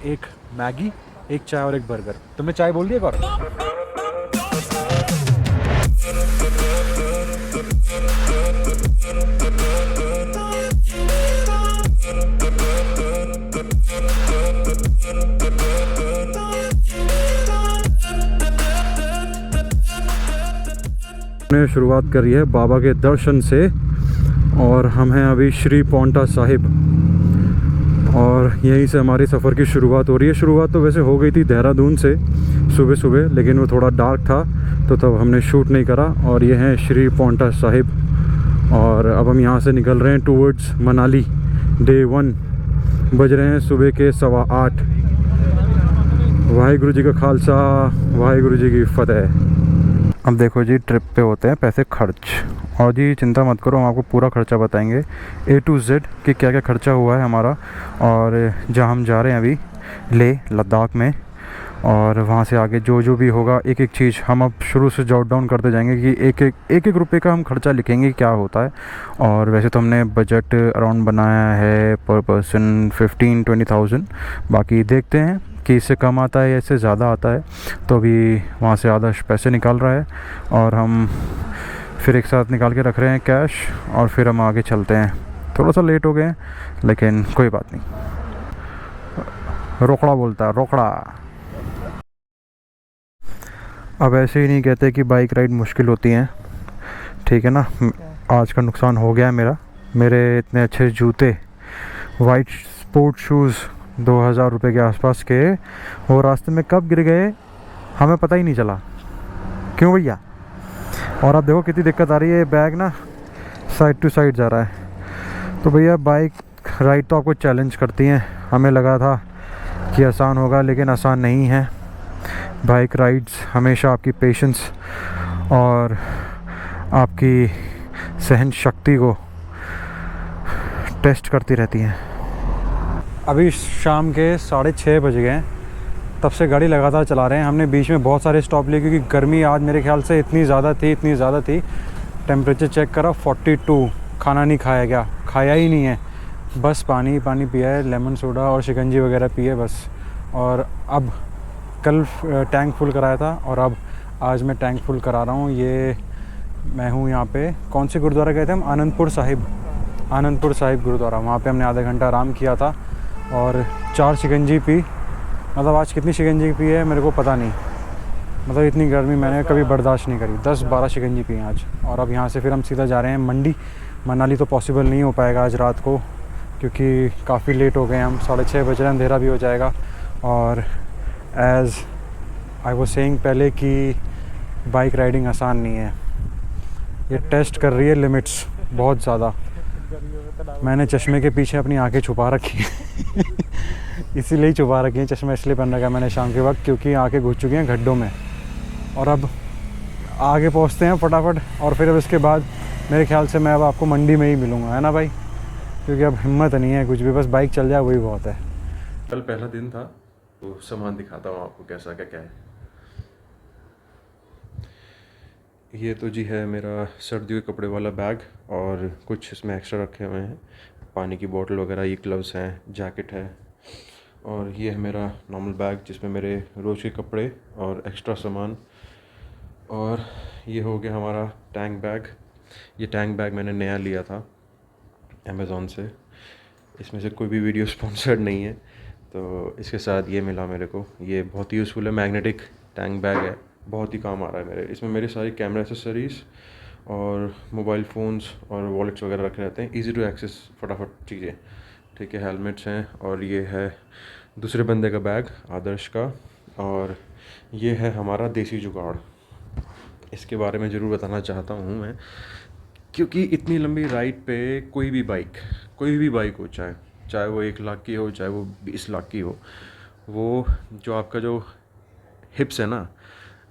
एक मैगी, एक चाय और एक बर्गर। तुमने चाय बोल दिया एक और? ने शुरुआत करी है बाबा के दर्शन से और हम हैं अभी श्री पौंटा साहिब और यहीं से हमारी सफ़र की शुरुआत हो रही है। शुरुआत तो वैसे हो गई थी देहरादून से सुबह सुबह, लेकिन वो थोड़ा डार्क था तो तब हमने शूट नहीं करा। और ये हैं श्री पौंटा साहिब और अब हम यहाँ से निकल रहे हैं टूवर्ड्स मनाली। डे 1 बज रहे हैं सुबह के 8:15। वाहिगुरु जी का खालसा, वाहिगुरु जी की फतेह। अब देखो जी, ट्रिप पे होते हैं पैसे खर्च, और जी चिंता मत करो, हम आपको पूरा खर्चा बताएंगे A to Z कि क्या क्या खर्चा हुआ है हमारा। और जहाँ हम जा रहे हैं अभी लेह लद्दाख में, और वहाँ से आगे जो जो भी होगा एक एक चीज़ हम अब शुरू से जॉट डाउन करते जाएंगे कि एक एक रुपये का हम खर्चा लिखेंगे क्या होता है। और वैसे तो हमने बजट अराउंड बनाया है पर पर्सन 15-20,000। बाकी देखते हैं कि इससे कम आता है या इससे ज़्यादा आता है। तो अभी वहाँ से आधा पैसे निकाल रहा है और हम फिर एक साथ निकाल के रख रहे हैं कैश, और फिर हम आगे चलते हैं। थोड़ा सा लेट हो गए लेकिन कोई बात नहीं। रोकड़ा बोलता है, रोकड़ा। अब ऐसे ही नहीं कहते कि बाइक राइड मुश्किल होती हैं, ठीक है ना। आज का नुकसान हो गया मेरा। मेरे इतने अच्छे जूते, वाइट स्पोर्ट शूज़ 2,000 रुपये के आसपास के, वो रास्ते में कब गिर गए हमें पता ही नहीं चला। क्यों भैया? और अब देखो कितनी दिक्कत आ रही है, बैग ना साइड टू साइड जा रहा है। तो भैया बाइक राइड तो आपको चैलेंज करती हैं। हमें लगा था कि आसान होगा, लेकिन आसान नहीं है। बाइक राइड्स हमेशा आपकी पेशेंस और आपकी सहन शक्ति को टेस्ट करती रहती हैं। अभी शाम के 6:30 बज गए हैं, तब से गाड़ी लगातार चला रहे हैं। हमने बीच में बहुत सारे स्टॉप लिए क्योंकि गर्मी आज मेरे ख्याल से इतनी ज़्यादा थी। टेम्परेचर चेक करा 42। खाना नहीं खाया गया, खाया ही नहीं है, बस पानी पिया है, लेमन सोडा और शिकंजी वगैरह पिए बस। और अब कल टैंक फुल कराया था और अब आज मैं टैंक फुल करा रहा हूँ। ये मैं हूँ यहाँ पे, कौन से गुरुद्वारा गए थे हम? आनंदपुर साहिब गुरुद्वारा। वहाँ पे हमने आधा घंटा आराम किया था और 4 शिकंजी पी। मतलब आज कितनी शिकंजी पी है मेरे को पता नहीं, मतलब इतनी गर्मी मैंने कभी बर्दाश्त नहीं करी। 10-12 शिकंजी पी हैं आज। और अब यहाँ से फिर हम सीधा जा रहे हैं मंडी। मनाली तो पॉसिबल नहीं हो पाएगा आज रात को क्योंकि काफ़ी लेट हो गए हम, 6:30 बज रहे हैं, अंधेरा भी हो जाएगा। और एज़ आई वाज सेइंग पहले कि बाइक राइडिंग आसान नहीं है, ये टेस्ट कर रही है लिमिट्स बहुत ज़्यादा। मैंने चश्मे के पीछे अपनी आंखें छुपा रखी हैं इसीलिए छुपा रखी हैं, चश्मा इसलिए पहन रखा है मैंने शाम के वक्त क्योंकि आंखें घुस चुकी हैं गड्ढों में। और अब आगे पहुंचते हैं फटाफट, और फिर अब इसके बाद मेरे ख्याल से मैं अब आपको मंडी में ही मिलूँगा, है ना भाई? क्योंकि अब हिम्मत नहीं है कुछ भी, बस बाइक चल जाए वही बहुत है। कल पहला दिन था तो सामान दिखाता हूँ आपको कैसा क्या है। ये तो जी है मेरा सर्दियों के कपड़े वाला बैग, और कुछ इसमें एक्स्ट्रा रखे हुए हैं, पानी की बोतल वगैरह, ये ग्लव्स हैं, जैकेट है। और ये है मेरा नॉर्मल बैग जिसमें मेरे रोज़ के कपड़े और एक्स्ट्रा सामान। और ये हो गया हमारा टैंक बैग। ये टैंक बैग मैंने नया लिया था अमेज़ॉन से। इसमें से कोई भी वीडियो स्पॉन्सर्ड नहीं है, तो इसके साथ ये मिला मेरे को। ये बहुत ही यूज़फुल है, मैग्नेटिक टैंक बैग है, बहुत ही काम आ रहा है मेरे। इसमें मेरी सारी कैमरा एक्सेसरीज़ और मोबाइल फ़ोन्स और वॉलेट्स वगैरह रखे रहते हैं, इजी टू एक्सेस, फटाफट चीज़ें, ठीक है। हेलमेट्स हैं, और ये है दूसरे बंदे का बैग, आदर्श का। और ये है हमारा देसी जुगाड़। इसके बारे में ज़रूर बताना चाहता हूँ मैं, क्योंकि इतनी लंबी राइड पे कोई भी बाइक हो, चाहे वो 1 लाख की हो, चाहे वो 20 लाख की हो, वो जो आपका जो हिप्स है ना,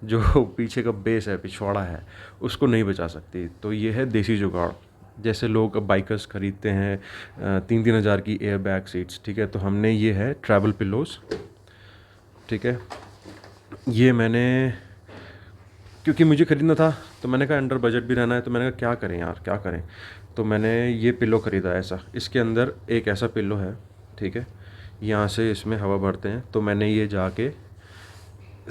जो पीछे का बेस है, पिछवाड़ा है, उसको नहीं बचा सकती। तो ये है देसी जुगाड़। जैसे लोग अब बाइकर्स ख़रीदते हैं 3-3 हज़ार की एयर बैग सीट्स, ठीक है, तो हमने ये है ट्रैवल पिलोज़, ठीक है। ये मैंने, क्योंकि मुझे ख़रीदना था तो मैंने कहा अंडर बजट भी रहना है, तो मैंने कहा क्या करें यार, क्या करें। तो मैंने ये पिलो ख़रीदा ऐसा। इसके अंदर एक ऐसा पिलो है, ठीक है, यहाँ से इसमें हवा भरते हैं। तो मैंने ये जाके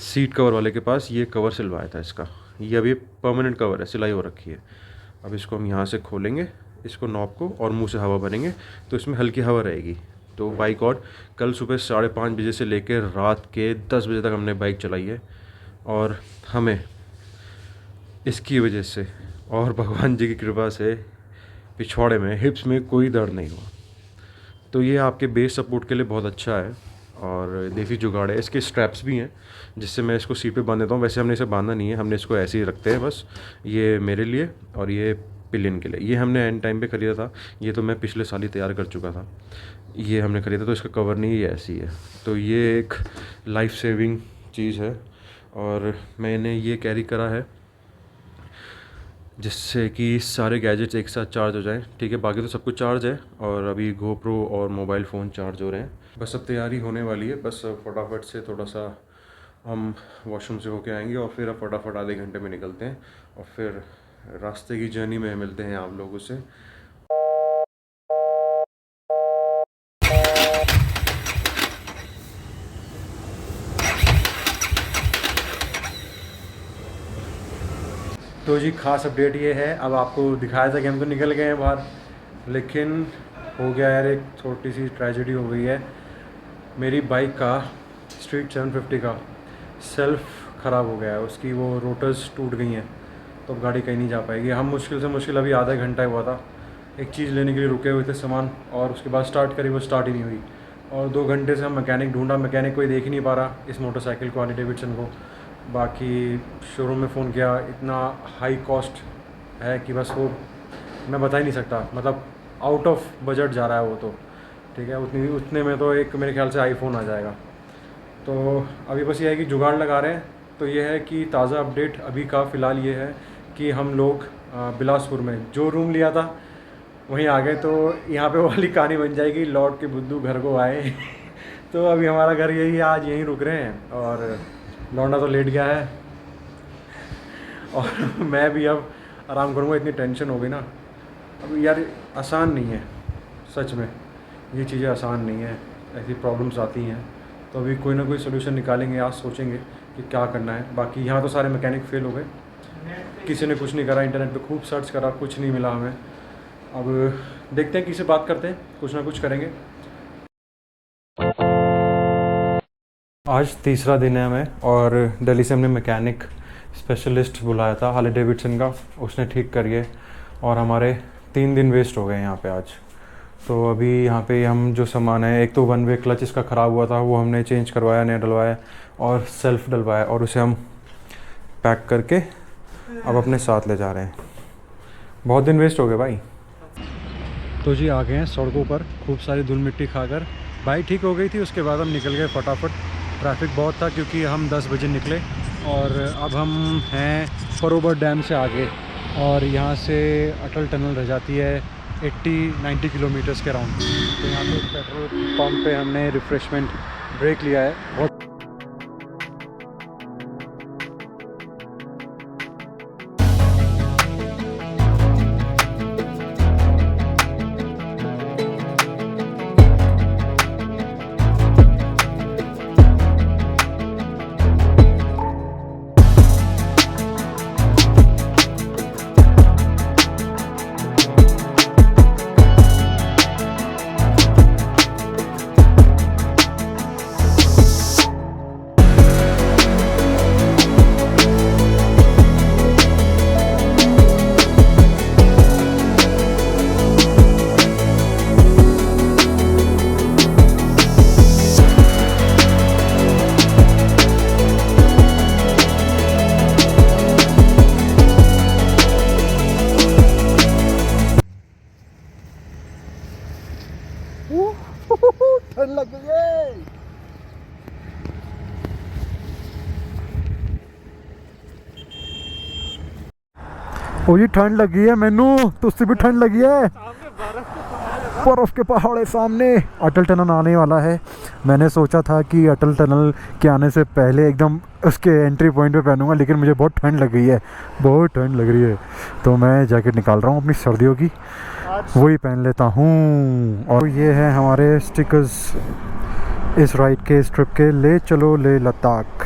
सीट कवर वाले के पास ये कवर सिलवाया था इसका। ये अभी परमानेंट कवर है, सिलाई हो रखी है। अब इसको हम यहाँ से खोलेंगे इसको नॉब को और मुंह से हवा भरेंगे तो इसमें हल्की हवा रहेगी। तो बाई गॉड कल सुबह 5:30 बजे से लेकर रात के 10 बजे तक हमने बाइक चलाई है और हमें इसकी वजह से और भगवान जी की कृपा से पिछवाड़े में हिप्स में कोई दर्द नहीं हुआ। तो ये आपके बेस सपोर्ट के लिए बहुत अच्छा है और देसी जुगाड़ है। इसके स्ट्रैप्स भी हैं जिससे मैं इसको सीट पे बांध देता हूँ। वैसे हमने इसे बांधना नहीं है, हमने इसको ऐसे ही रखते हैं बस। ये मेरे लिए और ये पिलियन के लिए। ये हमने एंड टाइम पे ख़रीदा था, ये तो मैं पिछले साल ही तैयार कर चुका था। ये हमने ख़रीदा तो इसका कवर नहीं, ये ऐसी है। तो ये एक लाइफ सेविंग चीज़ है और मैंने ये कैरी करा है जिससे कि सारे गैजेट्स एक साथ चार्ज हो जाएं। ठीक है, बाकी तो सब कुछ चार्ज है और अभी GoPro और मोबाइल फ़ोन चार्ज हो रहे हैं। बस अब तैयारी होने वाली है, बस फटाफट से थोड़ा सा हम वॉशरूम से होके आएंगे और फिर अब फटाफट आधे घंटे में निकलते हैं और फिर रास्ते की जर्नी में मिलते हैं आप लोगों से। तो जी खास अपडेट ये है, अब आपको दिखाया था कि हम तो निकल गए हैं बाहर, लेकिन हो गया यार एक छोटी सी ट्रेजेडी हो गई है। मेरी बाइक का स्ट्रीट 750 का सेल्फ ख़राब हो गया है, उसकी वो रोटर्स टूट गई हैं तो अब गाड़ी कहीं नहीं जा पाएगी। हम मुश्किल से मुश्किल अभी आधा घंटा हुआ था, एक चीज़ लेने के लिए रुके हुए थे सामान, और उसके बाद स्टार्ट करी, वो स्टार्ट ही नहीं हुई। और 2 घंटे से हम मैकेनिक ढूंढा, मैकेनिक कोई देख ही नहीं पा रहा इस मोटरसाइकिल को, हार्ले डेविडसन को। बाकी शोरूम में फ़ोन किया, इतना हाई कॉस्ट है कि बस वो मैं बता ही नहीं सकता, मतलब आउट ऑफ बजट जा रहा है वो तो। ठीक है, उतने में तो एक मेरे ख्याल से आईफोन आ जाएगा। तो अभी बस ये है कि जुगाड़ लगा रहे हैं। तो ये है कि ताज़ा अपडेट अभी का फ़िलहाल ये है कि हम लोग बिलासपुर में जो रूम लिया था वहीं आ गए। तो यहाँ पे वो वाली कहानी बन जाएगी, लौट के बुद्धू घर को आए। तो अभी हमारा घर यही है, आज यहीं रुक रहे हैं और लौंडा तो लेट गया है और मैं भी अब आराम करूँगा। इतनी टेंशन हो गई ना अब यार, आसान नहीं है सच में, ये चीज़ें आसान नहीं है, ऐसी प्रॉब्लम्स आती हैं। तो अभी कोई ना कोई सोल्यूशन निकालेंगे, आज सोचेंगे कि क्या करना है। बाकी यहाँ तो सारे मैकेनिक फेल हो गए, किसी ने कुछ नहीं करा, इंटरनेट पे खूब सर्च करा, कुछ नहीं मिला हमें। अब देखते हैं, किसी से बात करते हैं, कुछ ना कुछ करेंगे। आज तीसरा दिन है हमें और दिल्ली से हमने मैकेनिक स्पेशलिस्ट बुलाया था हार्ले डेविडसन का, उसने ठीक करिए और हमारे 3 दिन वेस्ट हो गए यहाँ पे आज। तो अभी यहाँ पे हम जो सामान है, एक तो 1 वे क्लच इसका ख़राब हुआ था, वो हमने चेंज करवाया, नया डलवाया और सेल्फ डलवाया और उसे हम पैक करके अब अपने साथ ले जा रहे हैं। बहुत दिन वेस्ट हो गए भाई। तो जी आ गए हैं सड़कों पर, खूब सारी धूल मिट्टी खाकर बाइक ठीक हो गई थी। उसके बाद हम निकल गए फटाफट, ट्रैफिक बहुत था क्योंकि हम 10 बजे निकले और अब हम हैं फरोबर डैम से आगे और यहाँ से अटल टनल रह जाती है 80-90 किलोमीटर्स के राउंड। तो यहाँ पे पेट्रोल पंप पे हमने रिफ़्रेशमेंट ब्रेक लिया है। बहुत ठंड लग गई है। ओ जी ठंड लगी है मैनू, तुझसे भी ठंड लगी है। बर्फ के पहाड़ है सामने। अटल टनल आने वाला है। मैंने सोचा था कि अटल टनल के आने से पहले एकदम उसके एंट्री पॉइंट पे पहनूंगा, लेकिन मुझे बहुत ठंड लग गई है, बहुत ठंड लग रही है। तो मैं जैकेट निकाल रहा हूँ अपनी सर्दियों की, वही पहन लेता हूँ। और ये है हमारे स्टिकर्स इस राइड के, इस ट्रिप के। ले चलो ले लद्दाख।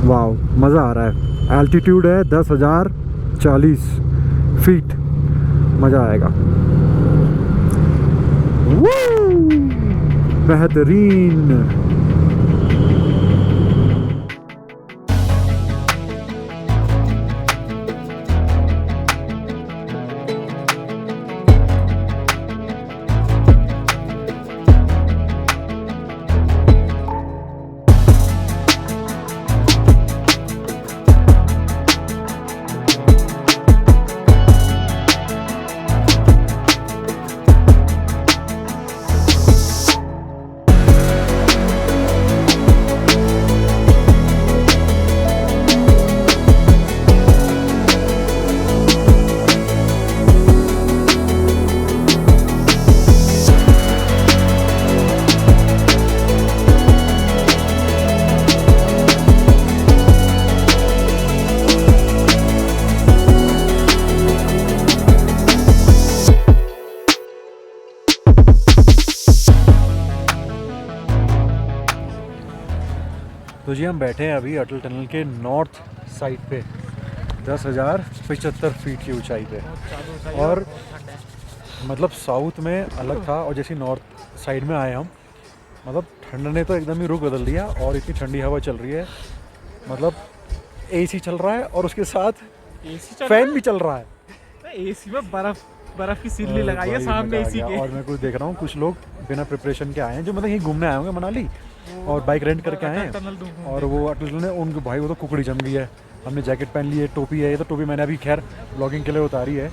वाह, मज़ा आ रहा है। एल्टीट्यूड है 10,040 फीट। मज़ा आएगा। बेहतरीन। तो जी हम बैठे हैं अभी अटल टनल के नॉर्थ साइड पे 10,075 फीट की ऊंचाई पे। और मतलब साउथ में अलग था और जैसे नॉर्थ साइड में आए हम, मतलब ठंड ने तो एकदम ही रुख बदल दिया और इतनी ठंडी हवा चल रही है। मतलब एसी चल रहा है और उसके साथ फैन भी चल रहा है। एसी में बर्फ की सिल्ली लगाई है सामने एसी के। और मैं कुछ देख रहा हूँ कुछ लोग बिना प्रिपरेशन के आए हैं, जो मतलब यहीं घूमने आए होंगे मनाली और बाइक रेंट करके आए हैं। और वो अटल टनल उनके भाई वो तो कुकड़ी जम गई है। हमने जैकेट पहन ली है, टोपी है। ये तो टोपी मैंने अभी खैर ब्लॉगिंग के लिए उतारी है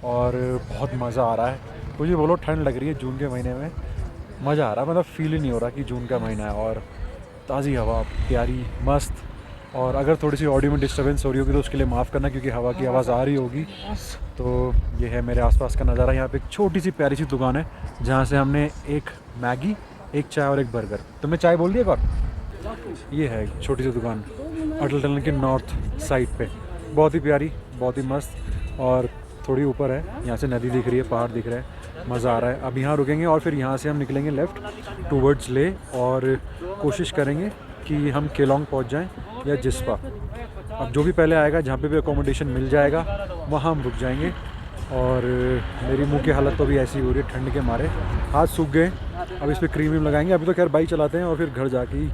और बहुत मज़ा आ रहा है। मुझे बोलो ठंड लग रही है जून के महीने में, मज़ा आ रहा है। मतलब फील ही नहीं हो रहा कि जून का महीना है। और ताज़ी हवा, प्यारी, मस्त। और अगर थोड़ी सी ऑडियो में डिस्टर्बेंस हो रही होगी तो उसके लिए माफ़ करना, क्योंकि हवा की आवाज़ आ रही होगी। तो ये है मेरे आसपास का नज़ारा। यहाँ पे एक छोटी सी प्यारी सी दुकान है जहाँ से हमने एक मैगी, एक चाय और एक बर्गर। तुमने चाय बोल दिया कौन? ये है एक छोटी सी दुकान अटल टनल के नॉर्थ साइड पे। बहुत ही प्यारी, बहुत ही मस्त। और थोड़ी ऊपर है, यहाँ से नदी दिख रही है, पहाड़ दिख रहा है, मज़ा आ रहा है। अब यहाँ रुकेंगे और फिर यहाँ से हम निकलेंगे लेफ़्ट टूवर्ड्स ले और कोशिश करेंगे कि हम केलोंग पहुँच जाएँ या जिस्पा। अब जो भी पहले आएगा, जहाँ पे भी अकोमोडेशन मिल जाएगा वहाँ हम रुक जाएंगे। और मेरी मुंह की हालत तो अभी ऐसी हो रही है ठंड के मारे, हाथ सूख गए। अब इस पर क्रीम व्रीम लगाएंगे। अभी तो खैर बाइक चलाते हैं और फिर घर जाके ही,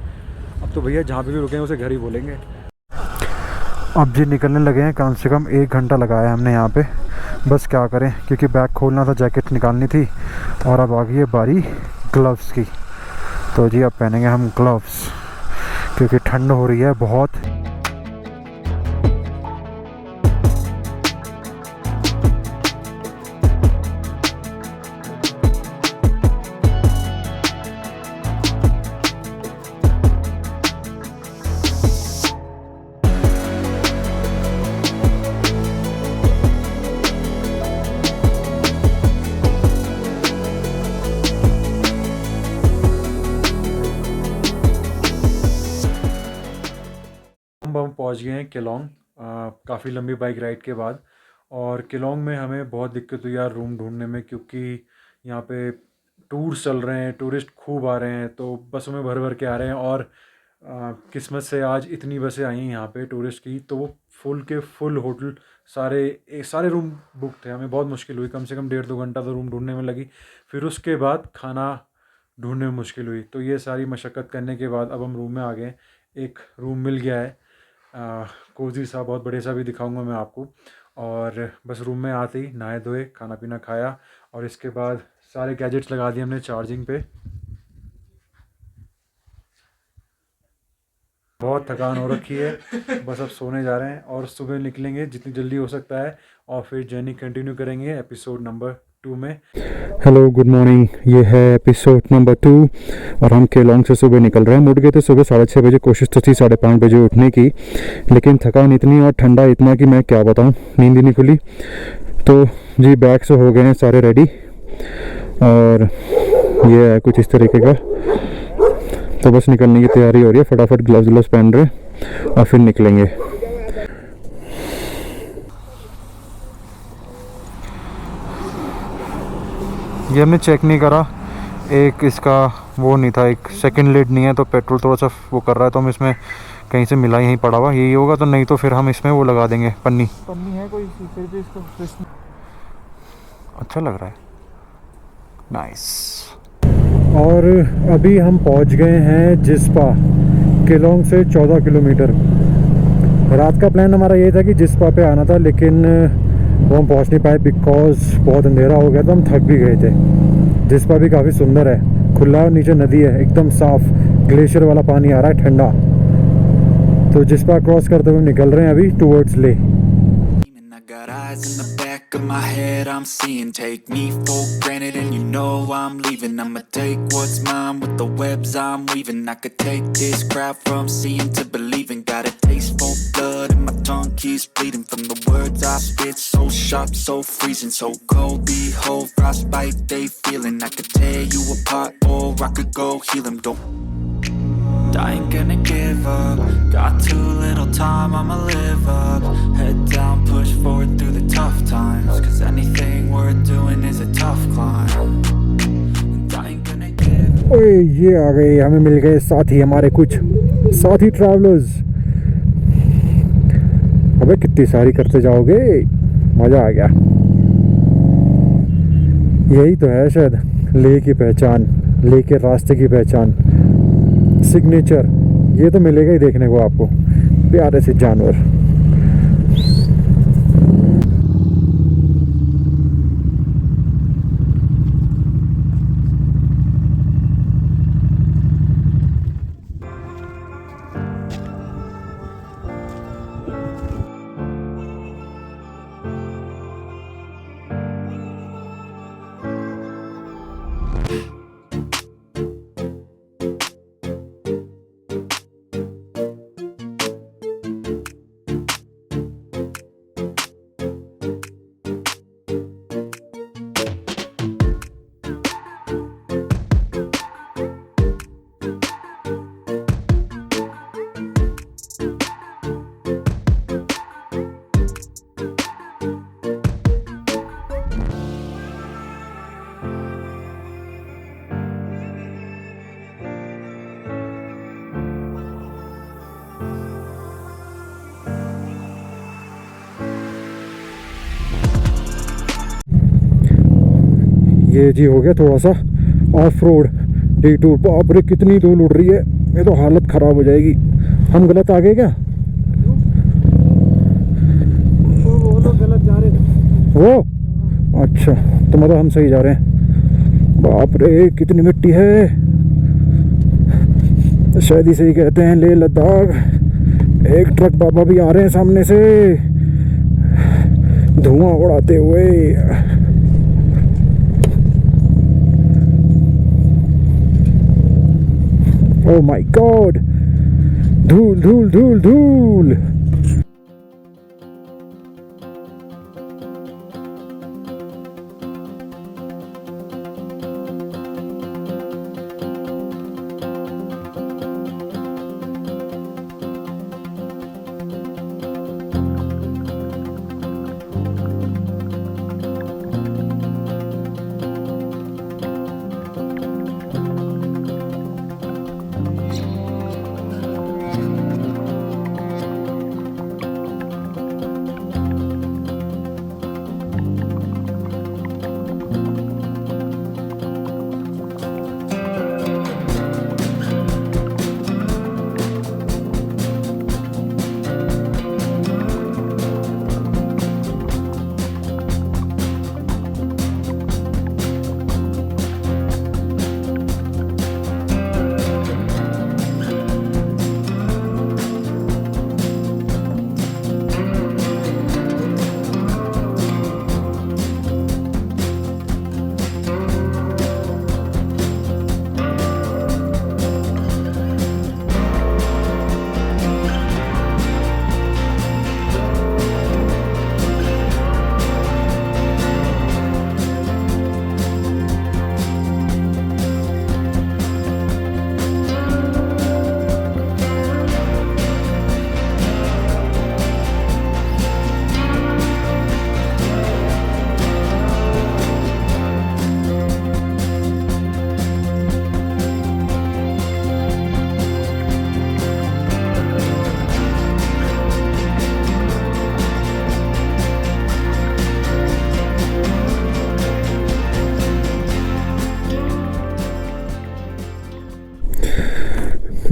अब तो भैया जहाँ पे भी रुकेंगे उसे घर ही बोलेंगे। अब जी निकलने लगे हैं। कम से कम 1 घंटा लगाया हमने यहाँ पे। बस क्या करें, क्योंकि बैग खोलना था, जैकेट निकालनी थी। और अब आ गई है बारी ग्लव्स की। तो जी अब पहनेंगे हम ग्लव्स, क्योंकि ठंड हो रही है बहुत। हम पहुंच गए हैं केलोंग काफ़ी लंबी बाइक राइड के बाद। और केलोंग में हमें बहुत दिक्कत हुई यार रूम ढूंढने में, क्योंकि यहाँ पे टूर्स चल रहे हैं, टूरिस्ट खूब आ रहे हैं, तो बसों में भर भर के आ रहे हैं। और किस्मत से आज इतनी बसें आई हैं यहाँ पे टूरिस्ट की, तो वो फुल के फुल होटल, सारे रूम बुक थे। हमें बहुत मुश्किल हुई, कम से कम 1.5-2 घंटा तो रूम ढूंढने में लगी। फिर उसके बाद खाना ढूंढने में मुश्किल हुई। तो ये सारी मशक्क़त करने के बाद अब हम रूम में आ गए। एक रूम मिल गया है, कोजी सा, बहुत बढ़िया सा भी दिखाऊंगा मैं आपको। और बस रूम में आते ही नहाए धोए, खाना पीना खाया और इसके बाद सारे गैजेट्स लगा दिए हमने चार्जिंग पे। बहुत थकान हो रखी है, बस अब सोने जा रहे हैं और सुबह निकलेंगे जितनी जल्दी हो सकता है और फिर जर्नी कंटिन्यू करेंगे एपिसोड नंबर 2 में। हेलो गुड मॉर्निंग, ये है एपिसोड नंबर 2 और हम केलोंग से सुबह निकल रहे हैं। उठ गए थे सुबह 6:30 बजे, कोशिश तो थी 5:30 बजे उठने की, लेकिन थकान इतनी और ठंडा इतना कि मैं क्या बताऊं, नींद ही नहीं खुली। तो जी बैग से हो गए हैं सारे रेडी और ये है कुछ इस तरीके का। तो बस निकलने की तैयारी हो रही है, फटाफट ग्लव्स पहन रहे और फिर निकलेंगे। ये हमने चेक नहीं करा, एक इसका वो नहीं था, एक सेकंड लीड नहीं है, तो पेट्रोल थोड़ा सा वो कर रहा है, तो हम इसमें कहीं से मिला यहीं पड़ा हुआ यही होगा, तो नहीं तो फिर हम इसमें वो लगा देंगे पन्नी है कोई फिर भी इसको अच्छा लग रहा है, नाइस। और अभी हम पहुंच गए हैं जिस्पा, केलोंग से 14 किलोमीटर। रात का प्लान हमारा ये था कि जिस्पा पे आना था, लेकिन वो हम पहुंच नहीं पाए बिकॉज बहुत अंधेरा हो गया था, हम थक भी गए थे। जिस्पा भी काफ़ी सुंदर है, खुला और नीचे नदी है एकदम साफ, ग्लेशियर वाला पानी आ रहा है ठंडा। तो जिस्पा क्रॉस करते हुए निकल रहे हैं अभी टूवर्ड्स ले। I got eyes in the back of my head, I'm seeing. Take me for granted and you know I'm leaving. I'ma take what's mine with the webs I'm weaving. I could take this crowd from seeing to believing. Got a taste for blood and my tongue keeps bleeding. From the words I spit, so sharp, so freezing. So cold, behold, frostbite they feeling. I could tear you apart or I could go heal them. I ain't gonna give up. Got too little time, I'ma live up. Head down, push forward through the tough times. Cause anything worth doing is a tough climb. And I ain't gonna give up. ओए ये आ गए, हमें मिल गए साथी, हमारे कुछ साथी travellers. अबे कितनी सारी करते जाओगे, मज़ा आ गया। यही तो है शायद लेह की पहचान, लेह के रास्ते की पहचान, सिग्नेचर। ये तो मिलेगा ही देखने को आपको, प्यारे से जानवर। ये जी हो गया थोड़ा सा ऑफ रोड डिटूर। बाप रे कितनी धूल उड़ रही है, ये तो हालत ख़राब हो जाएगी। हम गलत आ गए क्या? वो लोग गलत जा रहे थे। वो अच्छा, तो मतलब हम सही जा रहे हैं। बाप रे कितनी मिट्टी है, शायद इसे ही कहते हैं लेह लद्दाख। एक ट्रक बाबा भी आ रहे हैं सामने से धुआं उड़ाते हुए। ओह माय गॉड, धूल धूल धूल धूल।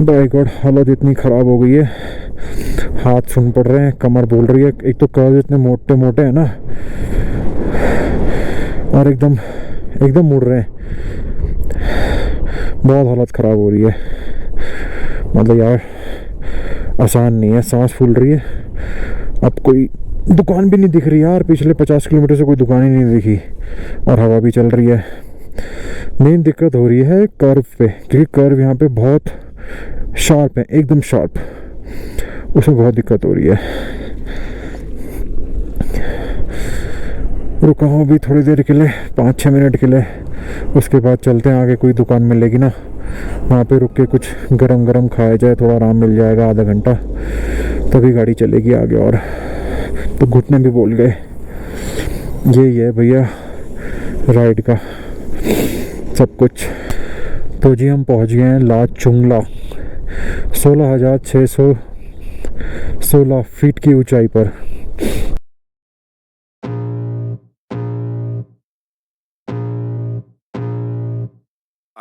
बाय गॉड, हालत इतनी ख़राब हो गई है, हाथ सुन पड़ रहे हैं, कमर बोल रही है। एक तो कर्व इतने मोटे मोटे हैं ना, और एकदम मुड़ रहे हैं। बहुत हालत ख़राब हो रही है, मतलब यार आसान नहीं है, सांस फूल रही है। अब कोई दुकान भी नहीं दिख रही यार, पिछले 50 किलोमीटर से कोई दुकान ही नहीं दिखी, और हवा भी चल रही है। मेन दिक्कत हो रही है कर्व पे, क्योंकि कर्व यहाँ पे बहुत शार्प है, एकदम शार्प, उसमें बहुत दिक्कत हो रही है। रुका हूँ अभी थोड़ी देर के लिए, 5-6 मिनट के लिए, उसके बाद चलते हैं आगे। कोई दुकान मिलेगी ना, वहाँ पे रुक के कुछ गरम गरम खाया जाए, थोड़ा आराम मिल जाएगा, आधा घंटा, तभी गाड़ी चलेगी आगे। और तो घुटने भी बोल गए। यही है भैया राइड का सब कुछ। तो जी हम पहुँच गए हैं लाचुंगला, 16,616 फीट की ऊंचाई पर।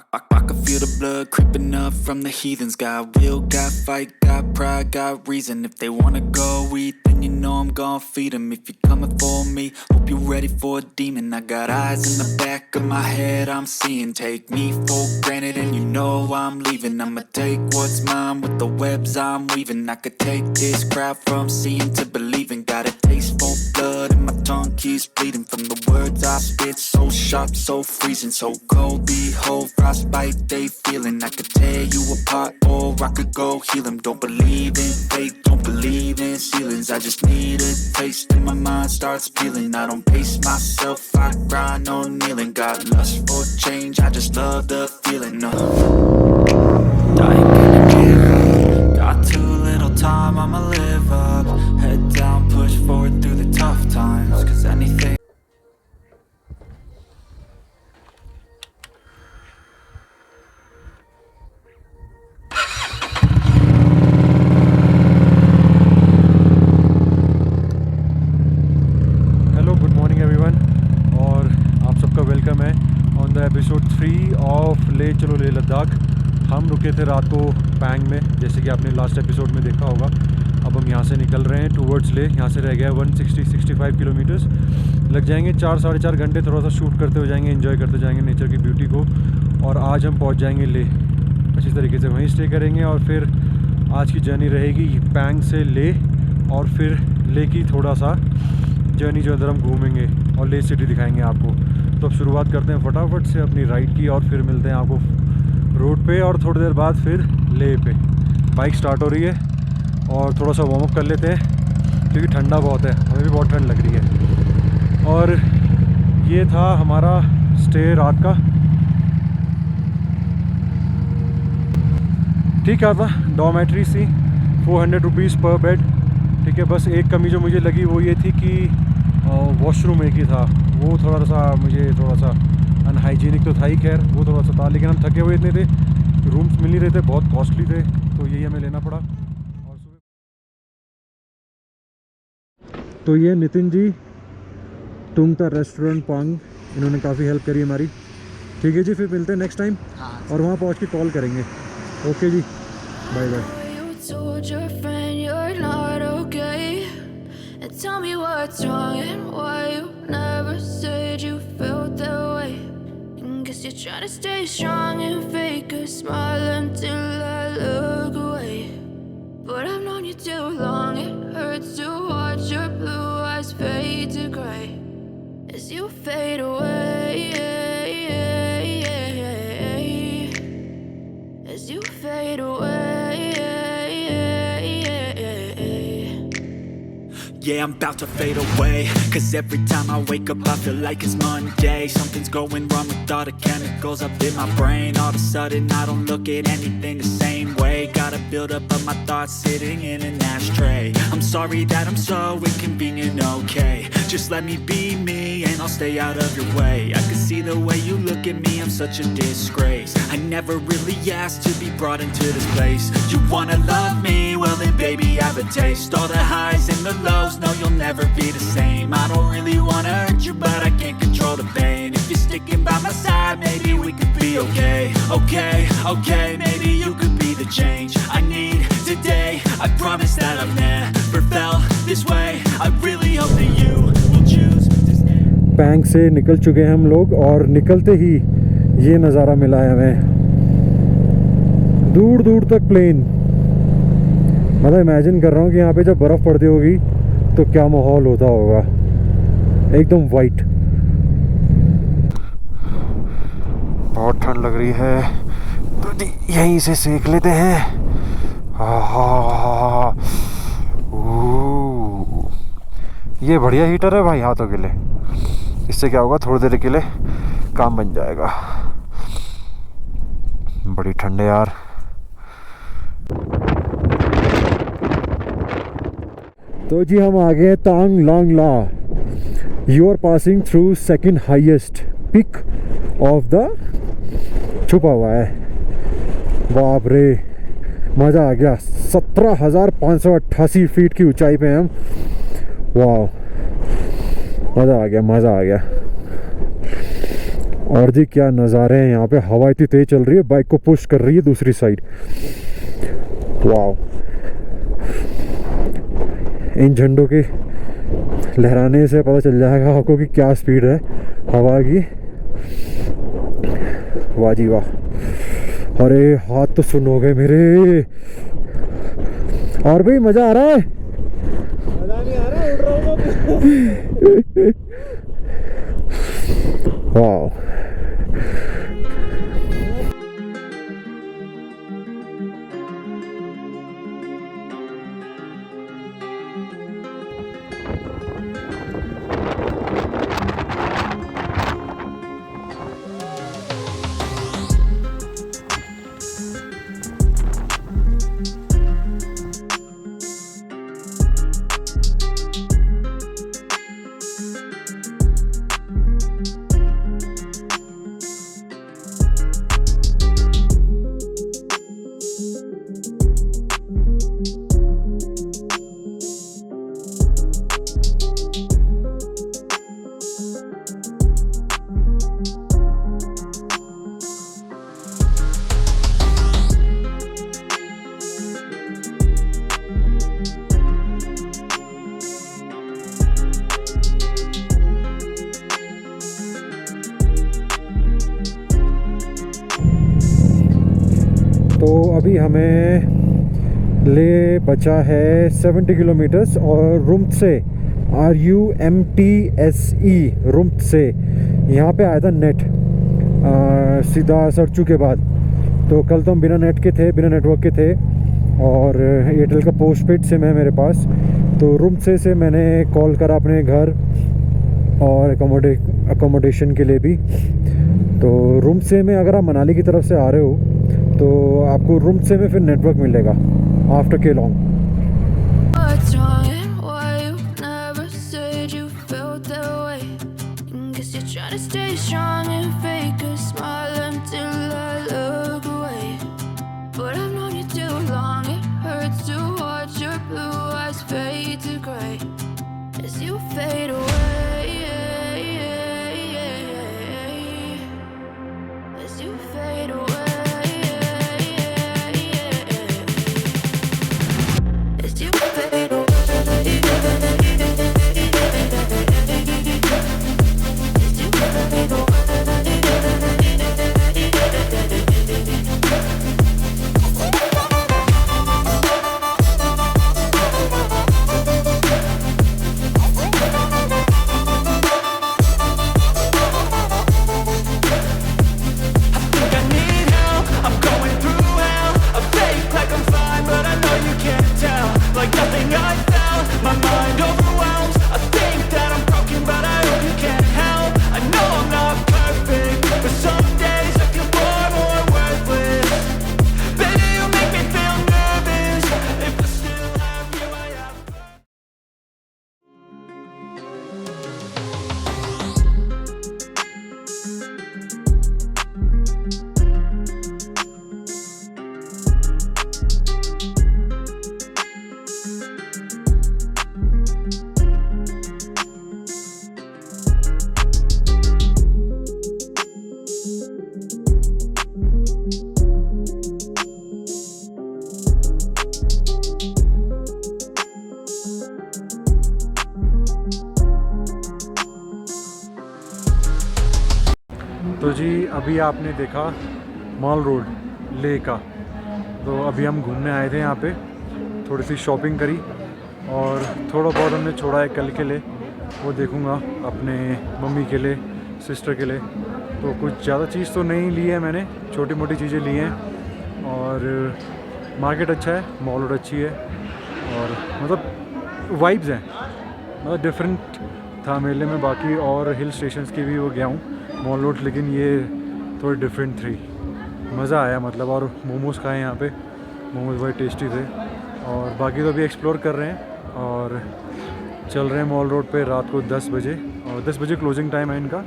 I can feel the blood creeping up from the heathens. Got will, got fight, got pride, got reason. If they wanna go eat, then you know I'm gon' feed them. If you're coming for me, hope you're ready for a demon. I got eyes in the back of my head, I'm seeing. Take me for granted and you know I'm leaving. I'ma take what's mine with the webs I'm weaving. I could take this crowd from seeing to believing. Got a taste for blood and my tongue keeps bleeding from the words I spit. So sharp, so freezing, so cold. Behold, frostbite they feeling. I could tear you apart or I could go heal them. Don't believe in fate, don't believe in ceilings. I just need a taste and my mind starts peeling. I don't pace myself, I grind on kneeling. Got lust for change, I just love the feeling. I ain't gonna give up. Got too little time, I'ma live up. Head down, push forward through the tough times. Cause anything. Welcome है on the episode 3 of ले चलो ले लद्दाख। हम रुके थे रात को पैंग में, जैसे कि आपने लास्ट एपिसोड में देखा होगा। अब हम यहाँ से निकल रहे हैं टूवर्ड्स ले। यहाँ से रह गया 165 किलोमीटर्स, लग जाएंगे 4-4.5 घंटे। थोड़ा सा शूट करते हो जाएंगे, एंजॉय करते जाएंगे नेचर की ब्यूटी को। और आज हम पहुँच जाएंगे ले, अच्छी तरीके से वहीं स्टे करेंगे। और फिर आज की जर्नी रहेगी पैंग से ले, और फिर ले की थोड़ा सा जर्नी जो अंदर हम घूमेंगे और ले सिटी दिखाएंगे आपको। तो अब शुरुआत करते हैं फटाफट से अपनी राइड की, और फिर मिलते हैं आपको रोड पे, और थोड़ी देर बाद फिर ले पे। बाइक स्टार्ट हो रही है और थोड़ा सा वार्म अप कर लेते हैं, क्योंकि ठंडा बहुत है, हमें भी बहुत ठंड लग रही है। और ये था हमारा स्टे रात का, ठीक है था। डॉर्मेट्री सी 400 रुपीज़ पर बेड, ठीक है। बस एक कमी जो मुझे लगी वो ये थी कि वॉशरूम एक ही था, वो थोड़ा सा अनहाइजीनिक तो था ही, खैर वो थोड़ा सा था। लेकिन हम थके हुए इतने थे, रूम्स मिल नहीं रहे थे, बहुत कॉस्टली थे, तो यही हमें लेना पड़ा। और सुबह तो ये नितिन जी टुंगता रेस्टोरेंट पांग, इन्होंने काफ़ी हेल्प करी हमारी। ठीक है जी, फिर मिलते हैं नेक्स्ट टाइम, और वहाँ पहुँच के कॉल करेंगे। ओके जी, bye bye. Tell me what's wrong and why you never said you felt that way. Guess you're trying to stay strong and fake a smile until I look away. But I've known you too long, it hurts to watch your blue eyes fade to gray as you fade away, as you fade away. Yeah, I'm about to fade away, cause every time I wake up I feel like it's Monday. Something's going wrong with all the chemicals up in my brain. All of a sudden I don't look at anything the same way. Got a build up of my thoughts sitting in an ashtray. I'm sorry that I'm so inconvenient, okay. Just let me be me and I'll stay out of your way. I can see the way you look at me, I'm such a disgrace. I never really asked to be brought into this place. You wanna love me? Well then baby I have a taste. All the highs and the lows, no you'll never be the same. I don't really wanna hurt you but I can't control the pain. If you're sticking by my side maybe we could be okay. Okay, maybe you could be the change. change I need today. I promise that I've never felt this way. I really hope that you will choose to stay. Bank से निकल चुके हैं हम लोग और निकलते ही ये नज़ारा मिला है हमें, दूर दूर तक प्लेन। मतलब इमेजिन कर रहा हूँ कि यहाँ पे जब बर्फ़ पड़ती होगी तो क्या माहौल होता होगा, एकदम वाइट। बहुत ठंड लग रही है तो यहीं से सेक लेते हैं। ये बढ़िया हीटर है भाई हाथों के लिए, इससे क्या होगा थोड़ी देर के लिए काम बन जाएगा। बड़ी ठंड है यार। तो जी हम आ गए Tanglang La. You are passing through second highest peak of the, छुपा हुआ है। बाप रे मज़ा आ गया। 17,588 फीट की ऊंचाई पे हम। वाह मज़ा आ गया, मज़ा आ गया। और जी क्या नज़ारे हैं यहाँ पे। हवा इतनी तेज चल रही है, बाइक को पुश कर रही है दूसरी साइड। वाह, इन झंडों के लहराने से पता चल जाएगा आपको कि क्या स्पीड है हवा की। वाह जी वाह। अरे हाथ तो सुन हो गए मेरे। और भी मज़ा आ रहा है। मजा नहीं आ रहा, उड़ रहा हूँ मैं। वाह तो अभी हमें ले बचा है 70 किलोमीटर्स और रुम्त से RUMTSE रुम्त से यहाँ पे आया था नेट सीधा सरचू के बाद। तो कल तो हम बिना नेट के थे, बिना नेटवर्क के थे और एयरटेल का पोस्टपेड सिम है मेरे पास। तो रुम्त से मैंने कॉल करा अपने घर और अकोमोडेशन के लिए भी। तो रुम्त से में अगर आप मनाली की तरफ से आ रहे हो तो आपको रुम्त से में फिर नेटवर्क मिलेगा आफ्टर के long. What's wrong and why you never said you felt that way? Guess you're trying to stay strong and fake a smile until I look away. But I've known you too long, it hurts to watch your blue eyes fade to gray as you fade away. As you fade away. जी अभी आपने देखा mall road ले का, तो अभी हम घूमने आए थे यहाँ पे, थोड़ी सी शॉपिंग करी और थोड़ा बहुत हमने छोड़ा है कल के लिए, वो देखूँगा अपने मम्मी के लिए, सिस्टर के लिए। तो कुछ ज़्यादा चीज़ तो नहीं ली है मैंने, छोटी मोटी चीज़ें ली हैं। और मार्केट अच्छा है, मॉल रोड अच्छी है, और मतलब वाइब्स हैं, मतलब डिफरेंट था मेले में। बाकी और हिल स्टेशंस की भी वो गया हूँ मॉल रोड, लेकिन ये थोड़ी डिफरेंट थी, मज़ा आया मतलब। और मोमोज़ खाए यहाँ पे, मोमोज़ बड़े टेस्टी थे। और बाकी तो अभी एक्सप्लोर कर रहे हैं और चल रहे हैं मॉल रोड पे रात को 10 बजे, और 10 बजे क्लोजिंग टाइम है इनका,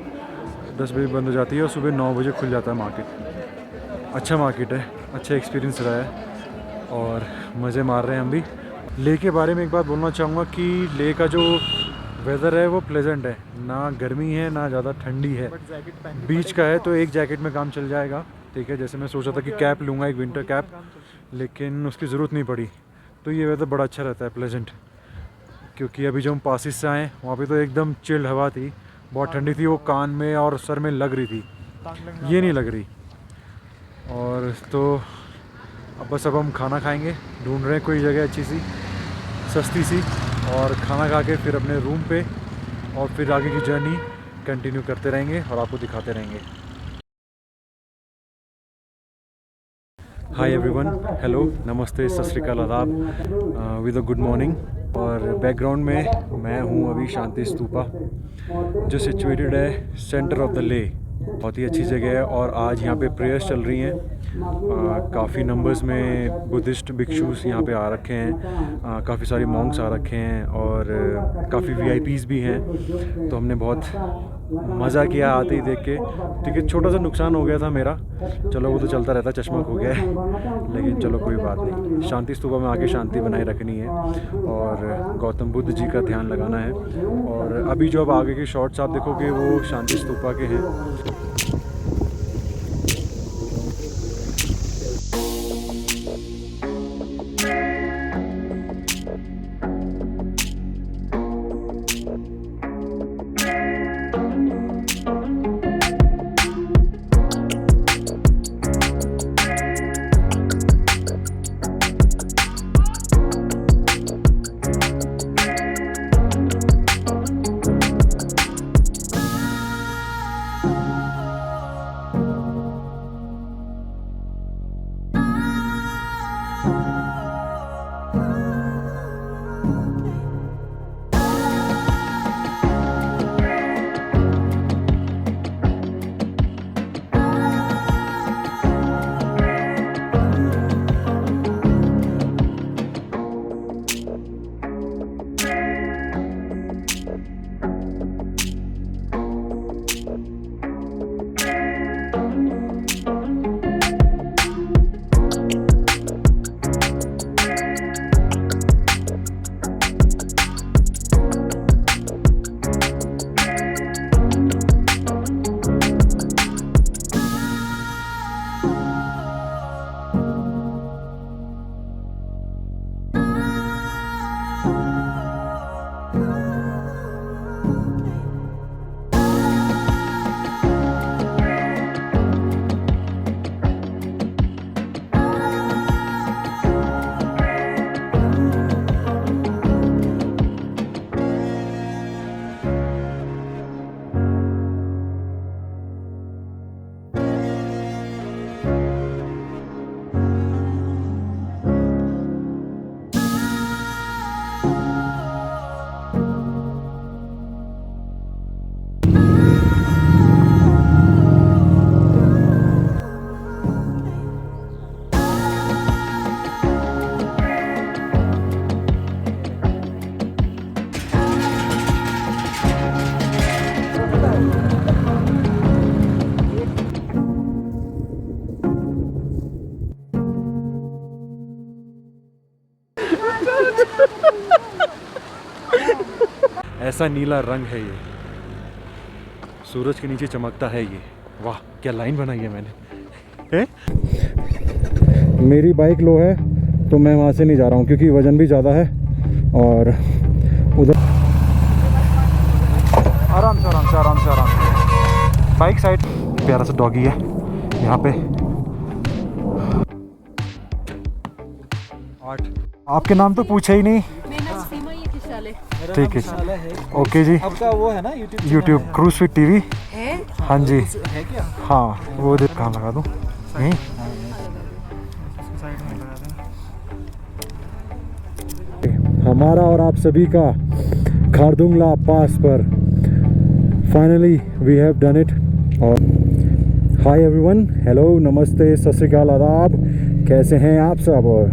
10 बजे बंद हो जाती है और सुबह 9 बजे खुल जाता है मार्केट। अच्छा मार्केट है, अच्छा एक्सपीरियंस रहा है और मज़े मार रहे हैं हम भी। ले के बारे में एक बात बोलना चाहूँगा कि ले का जो वेदर है वो प्लेजेंट है, ना गर्मी है ना ज़्यादा ठंडी है, बीच का है, तो एक जैकेट में काम चल जाएगा। ठीक है, जैसे मैं सोचा था कि कैप लूँगा, एक विंटर कैप, लेकिन उसकी ज़रूरत नहीं पड़ी। तो ये वेदर बड़ा अच्छा रहता है, प्लेजेंट। क्योंकि अभी जो हम पासिस से आए वहाँ पे तो एकदम चिल्ड हवा थी, बहुत ठंडी थी, वो कान में और सर में लग रही थी, ये नहीं लग रही। और तो अब हम खाना खाएंगे, ढूंढ रहे हैं कोई जगह अच्छी सी सस्ती सी, और खाना खा के फिर अपने रूम पे, और फिर आगे की जर्नी कंटिन्यू करते रहेंगे और आपको दिखाते रहेंगे। हाय एवरीवन, हेलो, नमस्ते, सत श्री अकाल, आदाब, विद अ गुड मॉर्निंग। और बैकग्राउंड में मैं हूँ अभी शांति स्तूपा, जो सिचुएटेड है सेंटर ऑफ द ले। बहुत ही अच्छी जगह है और आज यहाँ पे प्रेयर्स चल रही हैं। काफ़ी नंबर्स में बुद्धिस्ट भिक्षुस यहाँ पे आ रखे हैं, काफ़ी सारे मॉन्क्स आ रखे हैं और काफ़ी VIPs भी हैं। तो हमने बहुत मज़ा किया आते ही देख के। ठीक है, छोटा सा नुकसान हो गया था मेरा, चलो वो तो चलता रहता है, चश्मा खो गया है, लेकिन चलो कोई बात नहीं। शांति स्तूपा में आके शांति बनाए रखनी है और गौतम बुद्ध जी का ध्यान लगाना है। और अभी जो अब आगे के शॉट्स आप देखोगे वो शांति स्तूपा के हैं। ऐसा नीला रंग है ये, सूरज के नीचे चमकता है ये। वाह क्या लाइन बनाई है मैंने। मेरी बाइक लो है तो मैं वहाँ से नहीं जा रहा हूँ क्योंकि वज़न भी ज़्यादा है। और उधर आराम से बाइक साइड। प्यारा सा डॉगी है यहाँ पे। 8। आपके नाम तो पूछा ही नहीं। ठीक है, ओके जी। आपका वो है ना यूट्यूब क्रूज फिट टीवी है? हाँ जी, है क्या? हाँ वो देख कहाँ लगा दूँ यहीं। हमारा और आप सभी का खारदुंगला पास पर finally we have done it. और हाय एवरीवन, हेलो, नमस्ते, सत श्री अकाल, आदाब, कैसे हैं आप सब? और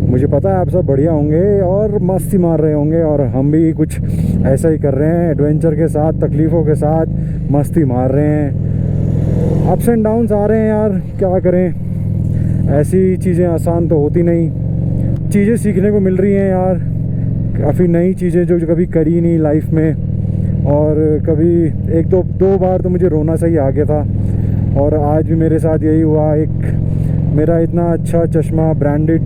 मुझे पता है आप सब बढ़िया होंगे और मस्ती मार रहे होंगे, और हम भी कुछ ऐसा ही कर रहे हैं, एडवेंचर के साथ, तकलीफ़ों के साथ मस्ती मार रहे हैं। अप्स एंड डाउन्स आ रहे हैं यार, क्या करें, ऐसी चीज़ें आसान तो होती नहीं। चीज़ें सीखने को मिल रही हैं यार, काफ़ी नई चीज़ें जो कभी करी नहीं लाइफ में, और कभी एक दो बार तो मुझे रोना सा ही आ गया था, और आज भी मेरे साथ यही हुआ। एक मेरा इतना अच्छा चश्मा, ब्रांडेड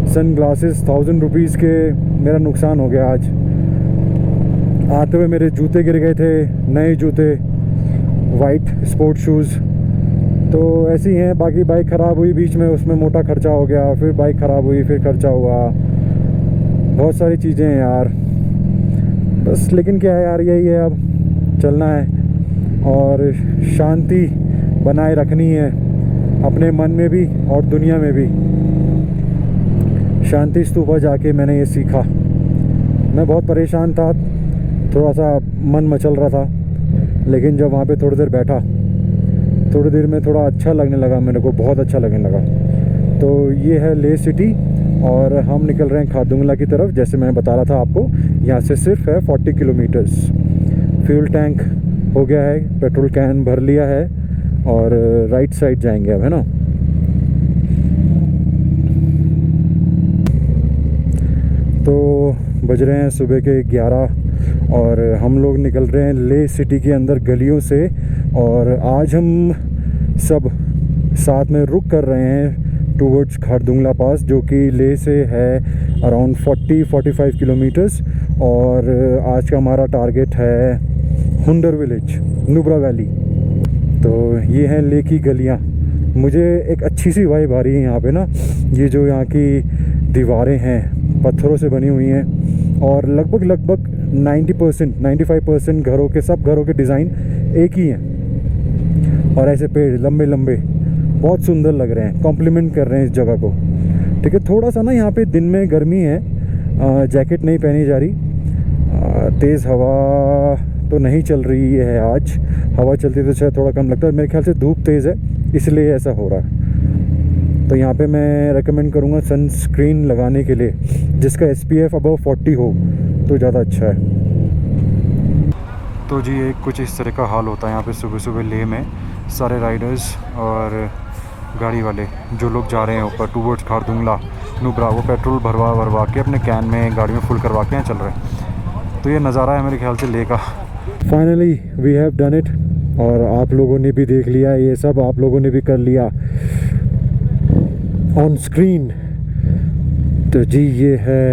सन ग्लासेस 1000 रुपीज़ के, मेरा नुकसान हो गया आज। आते हुए मेरे जूते गिर गए थे, नए जूते, वाइट स्पोर्ट शूज़। तो ऐसी हैं। बाकी बाइक ख़राब हुई बीच में, उसमें मोटा खर्चा हो गया, फिर बाइक ख़राब हुई, फिर खर्चा हुआ, बहुत सारी चीज़ें हैं यार। बस लेकिन क्या है यार, यही है, अब चलना है और शांति बनाए रखनी है अपने मन में भी और दुनिया में भी। शांति स्तूपा जाके मैंने ये सीखा। मैं बहुत परेशान था, थोड़ा सा मन मचल रहा था, लेकिन जब वहाँ पे थोड़ी देर बैठा, थोड़ी देर में थोड़ा अच्छा लगने लगा, मेरे को बहुत अच्छा लगने लगा। तो ये है ले सिटी, और हम निकल रहे हैं खारदुंगला की तरफ। जैसे मैं बता रहा था आपको, यहाँ से सिर्फ है 40 किलोमीटर्स। फ्यूल टैंक हो गया है, पेट्रोल कैन भर लिया है, और राइट साइड जाएंगे अब, है ना। तो बज रहे हैं सुबह के 11, और हम लोग निकल रहे हैं ले सिटी के अंदर गलियों से। और आज हम सब साथ में रुक कर रहे हैं टूवर्ड्स खारदुंगला पास, जो कि ले से है अराउंड 40-45 किलोमीटर्स। और आज का हमारा टारगेट है हुंडर विलेज, नुब्रा वैली। तो ये हैं ले की गलियाँ। मुझे एक अच्छी सी वाइब आ रही है यहाँ पे ना। ये जो यहाँ की दीवारें हैं पत्थरों से बनी हुई हैं, और लगभग 95% घरों के, सब घरों के डिज़ाइन एक ही हैं, और ऐसे पेड़ लंबे लंबे बहुत सुंदर लग रहे हैं, कॉम्प्लीमेंट कर रहे हैं इस जगह को। ठीक है, थोड़ा सा ना यहाँ पे दिन में गर्मी है, जैकेट नहीं पहनी जा रही, तेज़ हवा तो नहीं चल रही है आज। हवा चलती तो शायद थोड़ा कम लगता है, मेरे ख्याल से धूप तेज़ है इसलिए ऐसा हो रहा है। तो यहाँ पे मैं रेकमेंड करूँगा सनस्क्रीन लगाने के लिए, जिसका SPF अबव 40 हो तो ज़्यादा अच्छा है। तो जी एक कुछ इस तरह का हाल होता है यहाँ पे सुबह सुबह लेह में। सारे राइडर्स और गाड़ी वाले जो लोग जा रहे हैं ऊपर टूवर्ड्स खारदुंगला नुब्रा, वो पेट्रोल भरवा के अपने कैन में, गाड़ी में फुल करवा के यहाँ चल रहे हैं। तो ये नज़ारा है मेरे ख्याल से लेह का। Finally we have done it, और आप लोगों ने भी देख लिया, ये सब आप लोगों ने भी कर लिया ऑन स्क्रीन। तो जी ये है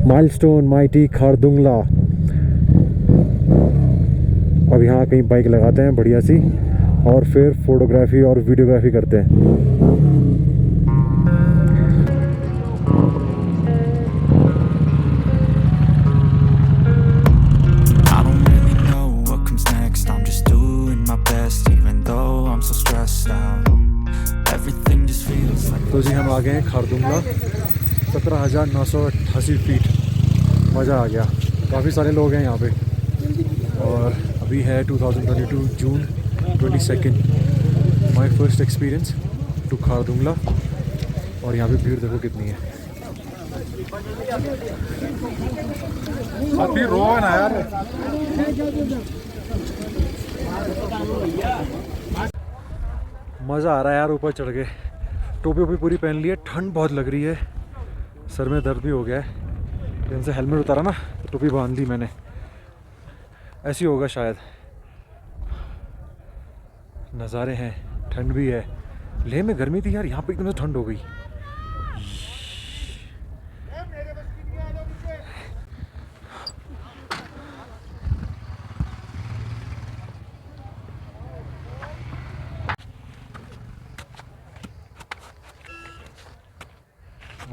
माइलस्टोन माइटी खारदुंगला। अब यहाँ कहीं बाइक लगाते हैं बढ़िया सी, और फिर फोटोग्राफी और वीडियोग्राफी करते हैं। I don't really know what comes next. I'm just doing my best, even though I'm so stressed out. Everything just feels like. तो जी हम आ गए हैं खारदुंगला, 17,988 फीट। मज़ा आ गया, काफ़ी सारे लोग हैं यहाँ पे। और अभी है 2022 June 22। My first experience to Khardungla, और यहाँ पे भीड़ देखो कितनी है। अभी रो ना यार। मज़ा आ रहा है यार ऊपर चढ़ के। टोपी वोपी पूरी पहन ली है, ठंड बहुत लग रही है, सर में दर्द भी हो गया है। जब से हेलमेट उतारा ना तो टोपी बांध ली मैंने, ऐसी होगा शायद। नज़ारे हैं, ठंड भी है। लेह में गर्मी थी यार, यहाँ पे एकदम से ठंड हो गई।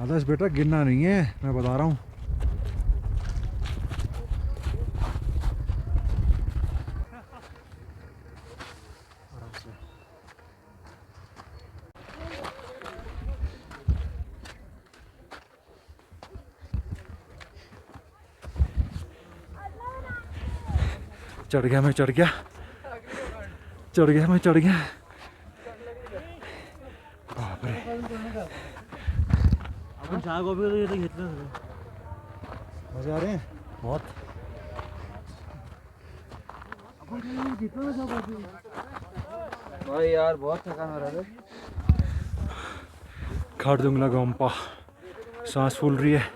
आदर्श बेटा गिरना नहीं है, मैं बता रहा हूँ। चढ़ गया मैं, चढ़ गया बाप रे। आपण चहा कॉफी वगैरे घेतलं सगळं. मजे आ रहे हैं बहुत। भाई यार बहुत थकान हो रहा है. खारदुंगला गोम्पा, सांस फूल रही है।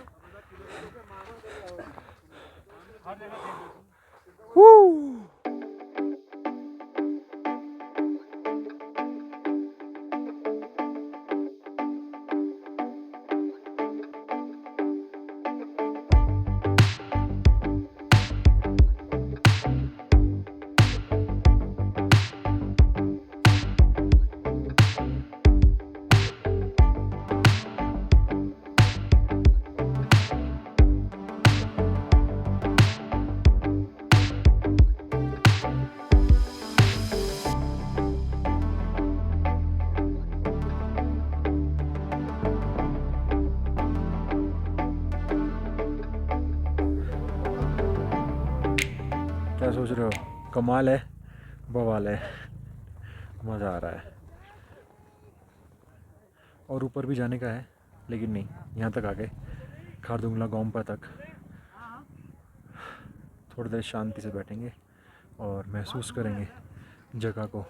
क्या सोच रहे हो? कमाल है, बवाल है, मज़ा आ रहा है। और ऊपर भी जाने का है, लेकिन नहीं, यहाँ तक आ गए, खारदुंगला गोम्पा तक। थोड़ी देर शांति से बैठेंगे और महसूस करेंगे जगह को।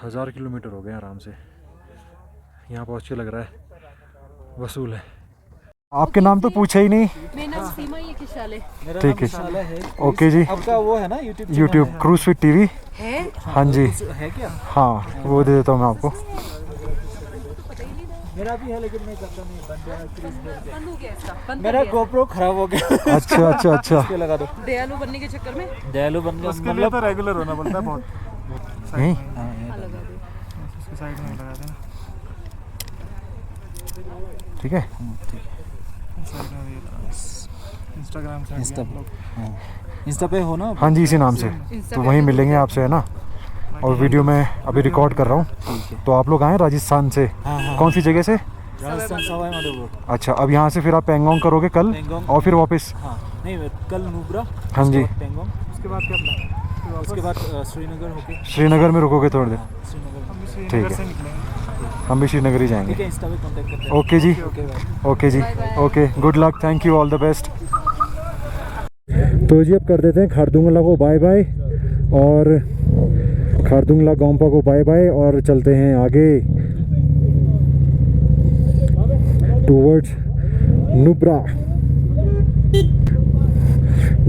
हज़ार किलोमीटर हो गए आराम से, यहाँ पहुँच के लग रहा है वसूल है। आपके नाम तो पूछा ही नहीं। मेरा नाम सीमा, ये किशाल है। ठीक है, ओके जी। आपका वो है ना यूट्यूब क्रूज फिट टीवी है? हाँ जी, है क्या? हाँ वो दे देता हूँ मैं आपको। मेरा भी है लेकिन मैं करता नहीं, बंद है सीरीज बंद हो गया इसका, बंद कर मेरा दिया। गोप्रो खराब हो गया. अच्छा अच्छा अच्छा। इसके लगा दो. दयालु बनने के चक्कर में दयालु बन गया उसके लिए तो रेगुलर होना पड़ता है बहुत। नहीं लगा दो। उसके साइड में लगा देना। ठीक है। साइड में भी इंस्टाग्राम से इंस्टा इंस्टा पे हो ना? हाँ जी, इसी नाम से तो वहीं मिलेंगे आपसे, है ना। और वीडियो मैं अभी रिकॉर्ड कर रहा हूँ, तो आप लोग आए राजस्थान से। कौन सी जगह से? राजस्थान सवाई माधोपुर. अच्छा, अब यहाँ से फिर आप पेंगोंग करोगे कल पेंगोंग. और फिर वापस? हाँ नहीं, कल नुब्रा. हाँ जी। पेंगोंग. उसके बाद क्या प्लान? उसके बाद श्रीनगर होके. श्रीनगर में रुकोगे थोड़ी देर? श्रीनगर. ठीक श्रीनगर है। से निकलेंगे। हम भी श्रीनगर ही जाएंगे। ठीक है, इंस्टा पे कांटेक्ट करते हैं. ओके जी, ओके बाय. ओके जी, okay, good luck, thank you, all the best. तो जी अब कर देते हैं खारदुंगला को बाय बाय और खारदुंगला गोम्पा को बाय बाय और चलते हैं आगे टूवर्ड्स नुब्रा।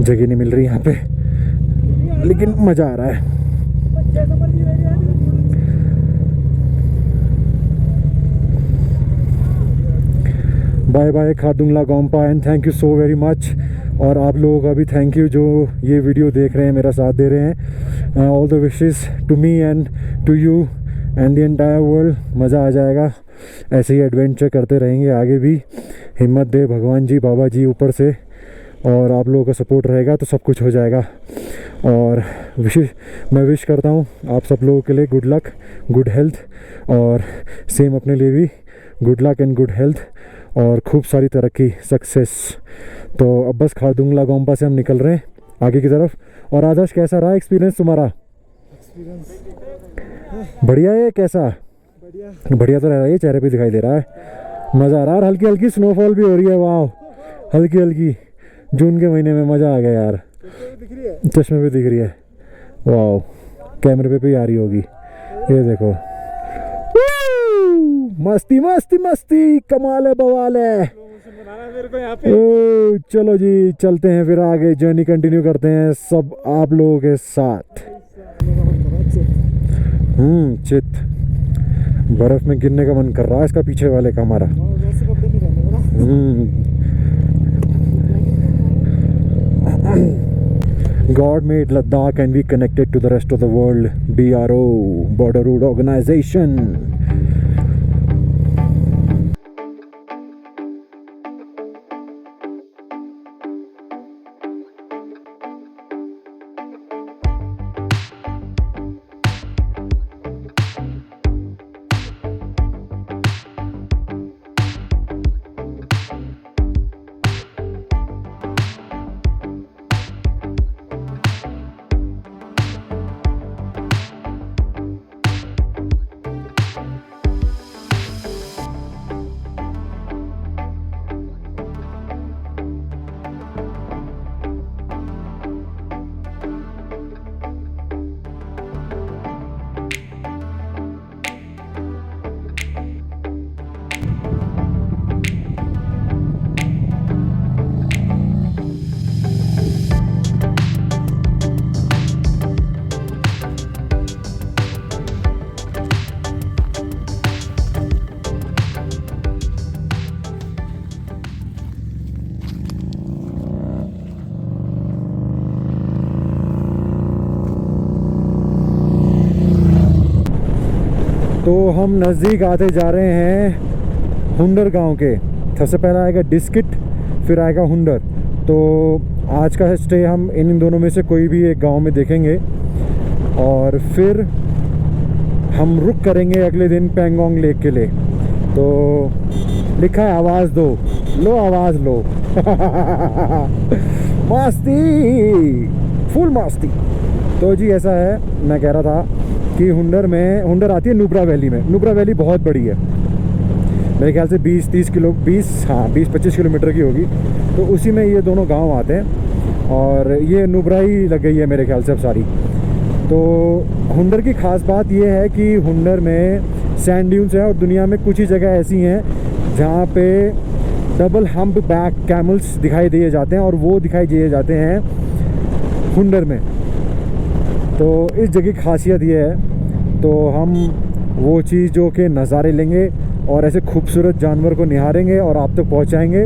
जगह नहीं मिल रही यहाँ पे, लेकिन मज़ा आ रहा है। Bye bye Khardungla gompa and thank you so very much. और आप लोगों का भी थैंक यू जो ये वीडियो देख रहे हैं, मेरा साथ दे रहे हैं। All the wishes to me and to you and the entire world. मज़ा आ जाएगा, ऐसे ही एडवेंचर करते रहेंगे आगे भी। हिम्मत दे भगवान जी, बाबा जी ऊपर से, और आप लोगों का सपोर्ट रहेगा तो सब कुछ हो जाएगा। और मैं विश करता हूँ आप सब लोगों के लिए गुड लक, गुड हेल्थ, और सेम अपने लिए भी good luck and good health और खूब सारी तरक्की, सक्सेस। तो अब बस खारदुंगला गोम्पा से हम निकल रहे हैं आगे की तरफ। और आदर्श, कैसा रहा एक्सपीरियंस तुम्हारा? बढ़िया है? कैसा? बढ़िया तो रह रहा है, चेहरे पे दिखाई दे रहा है। मज़ा आ रहा है, और हल्की हल्की स्नोफॉल भी हो रही है। वाह, हल्की हल्की जून के महीने में मज़ा आ गया यार। चश्मे पे दिख रही है। वाह, कैमरे पे भी आ रही होगी, ये देखो। मस्ती मस्ती मस्ती, कमाल है, बवाल है। ओ, चलो जी चलते हैं फिर आगे, जर्नी कंटिन्यू करते हैं सब आप लोगों के साथ। चित बर्फ में गिरने का मन कर रहा है इसका, पीछे वाले का हमारा। God made Ladakh and we connected to the rest of the world. BRO, Border Road Organization. तो हम नज़दीक आते जा रहे हैं हुंडर गांव के। सबसे पहला आएगा डिस्किट, फिर आएगा हुंडर। तो आज का स्टे हम इन दोनों में से कोई भी एक गांव में देखेंगे और फिर हम रुक करेंगे अगले दिन पेंगोंग लेक के लिए। तो लिखा है आवाज़ दो, लो आवाज़ लो। मस्ती, फुल मस्ती। तो जी ऐसा है, मैं कह रहा था कि हुंडर आती है नुब्रा वैली में। नुब्रा वैली बहुत बड़ी है, मेरे ख्याल से 20-25 किलोमीटर की होगी। तो उसी में ये दोनों गांव आते हैं और ये नुब्रा ही लग गई है मेरे ख्याल से अब सारी। तो हुंडर की ख़ास बात ये है कि हुंडर में सैंड ड्यून्स हैं और दुनिया में कुछ ही जगह ऐसी हैं जहाँ पे डबल हम्प बैक कैमल्स दिखाई दिए जाते हैं और वो दिखाई दिए जाते हैं हुंडर में। तो इस जगह की खासियत ये है, तो हम वो चीज़ों के नज़ारे लेंगे और ऐसे खूबसूरत जानवर को निहारेंगे और आप तक पहुंचाएंगे।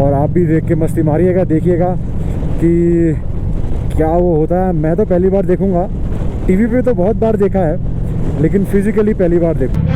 और आप भी देख के मस्ती मारिएगा, देखिएगा कि क्या वो होता है। मैं तो पहली बार देखूंगा, टीवी पे तो बहुत बार देखा है, लेकिन फिज़िकली पहली बार देखूँ।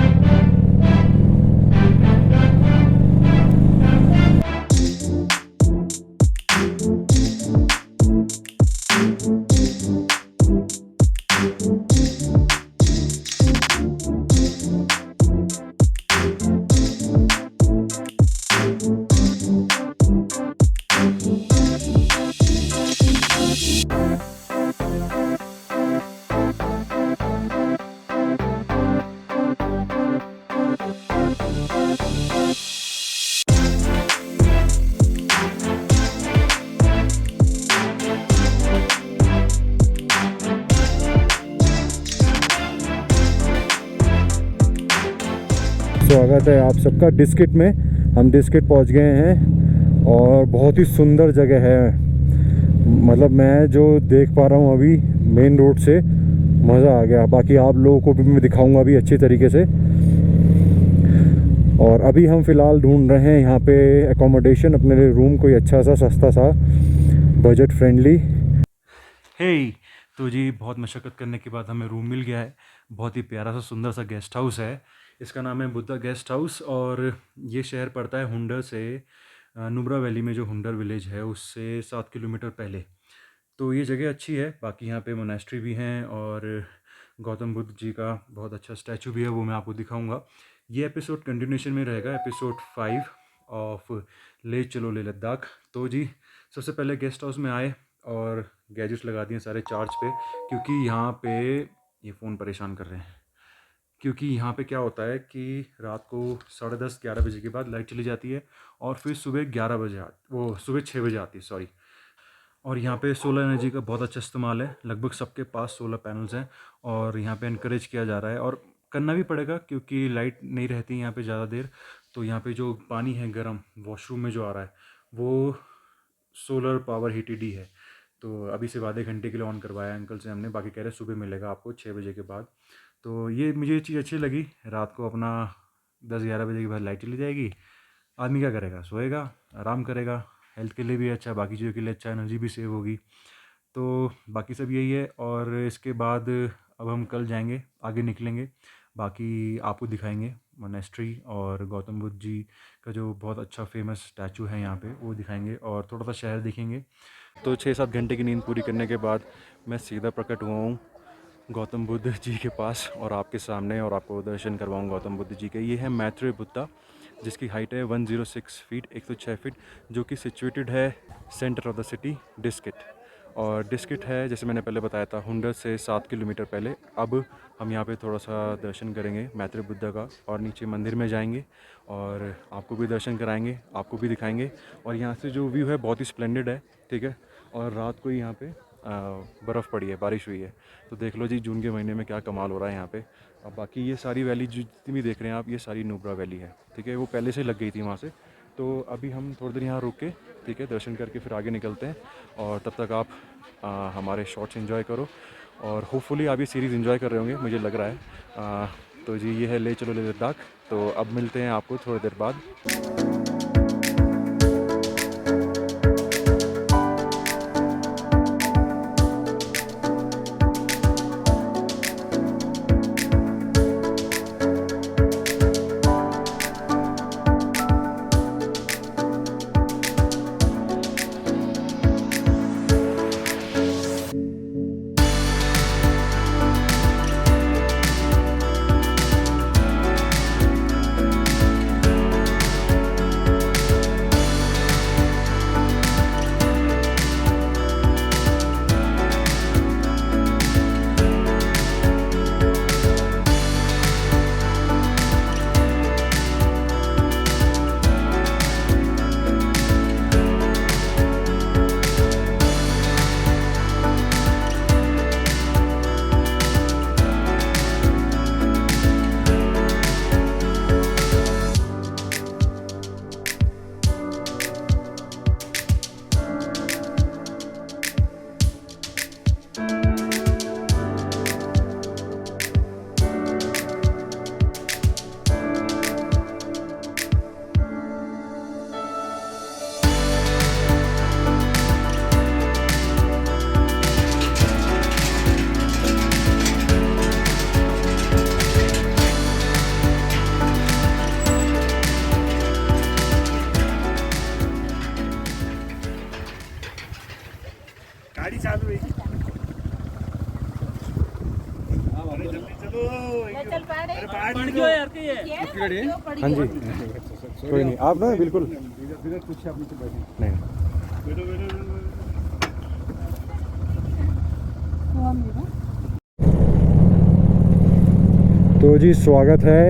स्वागत है आप सबका डिस्किट में। हम डिस्किट पहुंच गए हैं और बहुत ही सुंदर जगह है। मतलब मैं जो देख पा रहा हूं अभी मेन रोड से, मज़ा आ गया। बाकी आप लोगों को भी मैं दिखाऊंगा अभी अच्छी तरीके से। और अभी हम फ़िलहाल ढूंढ रहे हैं यहाँ पे एकोमोडेशन अपने लिए, रूम कोई अच्छा सा सस्ता सा बजट फ्रेंडली। हे तो जी बहुत मशक्क़त करने के बाद हमें रूम मिल गया है। बहुत ही प्यारा सा सुंदर सा गेस्ट हाउस है। इसका नाम है बुद्धा गेस्ट हाउस और ये शहर पड़ता है हुंडर से, नुब्रा वैली में जो हुंडर विलेज है उससे 7 किलोमीटर पहले। तो ये जगह अच्छी है। बाकी यहाँ पे मोनेस्ट्री भी हैं और गौतम बुद्ध जी का बहुत अच्छा स्टैचू भी है, वो मैं आपको दिखाऊंगा। ये एपिसोड कंटिन्यूशन में रहेगा, एपिसोड 5 ऑफ ले चलो ले लद्दाख। तो जी सबसे पहले गेस्ट हाउस में आए और गैजेट्स लगा दिए सारे चार्ज पे, क्योंकि यहाँ पे ये फ़ोन परेशान कर रहे हैं। क्योंकि यहाँ पे क्या होता है कि रात को 10:30-11 बजे के बाद लाइट चली जाती है और फिर सुबह 11 बजे सुबह 6 बजे आती है, सॉरी। और यहाँ पे सोलर एनर्जी का बहुत अच्छा इस्तेमाल है। लगभग सबके पास सोलर पैनल्स हैं और यहाँ पे इनक्रेज किया जा रहा है और करना भी पड़ेगा, क्योंकि लाइट नहीं रहती यहाँ पे ज़्यादा देर। तो यहाँ पे जो पानी है गर्म वॉशरूम में जो आ रहा है वो सोलर पावर हीटेड ही है। तो अभी सिर्फ आधे घंटे के लिए ऑन करवाया अंकल से हमने, बाकी कह रहे सुबह मिलेगा आपको 6 बजे के बाद। तो ये मुझे चीज़ अच्छी लगी। रात को अपना 10-11 बजे के बाद लाइट चली जाएगी, आदमी क्या करेगा, सोएगा, आराम करेगा। हेल्थ के लिए भी अच्छा है, बाकी चीज़ों के लिए अच्छा, एनर्जी भी सेव होगी। तो बाकी सब यही है। और इसके बाद अब हम कल जाएंगे, आगे निकलेंगे, बाकी आपको दिखाएंगे मोनेस्ट्री और गौतम बुद्ध जी का जो बहुत अच्छा फेमस स्टैचू है यहाँ पे, वो दिखाएंगे और थोड़ा सा शहर दिखेंगे। तो 6-7 घंटे की नींद पूरी करने के बाद मैं सीधा प्रकट हुआ हूँ गौतम बुद्ध जी के पास और आपके सामने, और आपको दर्शन करवाऊँ गौतम बुद्ध जी के। ये है मैत्रेय बुद्धा, जिसकी हाइट है 106 फीट, 106 फीट, जो कि सिचुएटेड है centre of the city Diskit. और डिस्किट है, जैसे मैंने पहले बताया था, हुंडर से 7 किलोमीटर पहले। अब हम यहाँ पे थोड़ा सा दर्शन करेंगे मैत्रेय बुद्धा का और नीचे मंदिर में जाएंगे और आपको भी दर्शन कराएंगे, आपको भी दिखाएंगे। और यहाँ से जो व्यू है बहुत ही स्प्लेंडेड है, ठीक है। और रात को ही यहाँ पे बर्फ़ पड़ी है, बारिश हुई है, तो देख लो जी जून के महीने में क्या कमाल हो रहा है यहाँ पे। अब बाकी ये सारी वैली जितनी भी देख रहे हैं आप, ये सारी नुब्रा वैली है, ठीक है। वो पहले से लग गई थी वहाँ से। तो अभी हम थोड़ी देर यहाँ रुक के, ठीक है, दर्शन करके फिर आगे निकलते हैं। और तब तक आप हमारे शॉट्स एंजॉय करो और होपफुली आप ये सीरीज़ एंजॉय कर रहे होंगे, मुझे लग रहा है। तो जी ये है ले चलो ले लद्दाख। तो अब मिलते हैं आपको थोड़ी देर बाद। गाड़ी चालू है अरे जल्दी चलो चल पाड़े पड़ गयो यार के ये हाँ जी, कोई नहीं, आप ना बिल्कुल कुछ आप नीचे बैठो नहीं। बैठो बैठो तो जी स्वागत है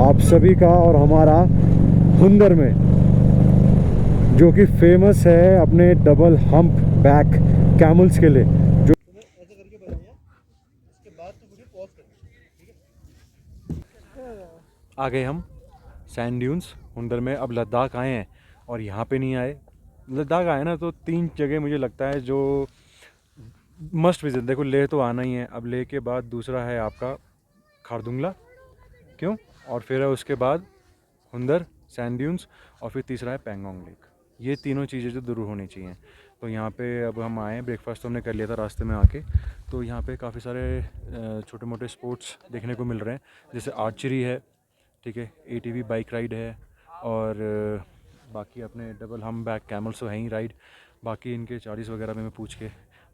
आप सभी का और हमारा हुंदर में, जो कि फेमस है अपने डबल हम्प बैक कैमल्स के लिए। जो ऐसे करके बनाइए, इसके बाद तो वीडियो पॉज कर, ठीक है। आ गए हम सैंड ड्यून्स हुंदर में। अब लद्दाख आए हैं और यहाँ पे नहीं आए। लद्दाख आए ना तो 3 जगह मुझे लगता है जो मस्ट विजिट। देखो लेह तो आना ही है, अब लेह के बाद दूसरा है आपका खारदुंगला, क्यों, और फिर है उसके बाद हुंदर सैंड ड्यून्स, और फिर तीसरा है पैंगोंग लेक। ये तीनों चीज़ें जो ज़रूर होनी चाहिए। तो यहाँ पे अब हम आए, ब्रेकफास्ट तो हमने कर लिया था रास्ते में आके। तो यहाँ पे काफ़ी सारे छोटे मोटे स्पोर्ट्स देखने को मिल रहे हैं, जैसे आर्चरी है, ठीक है, ATV बाइक राइड है, और बाकी अपने डबल हम बैक कैमल्स तो हैं ही राइड। बाकी इनके चार्जेस वगैरह में मैं पूछ के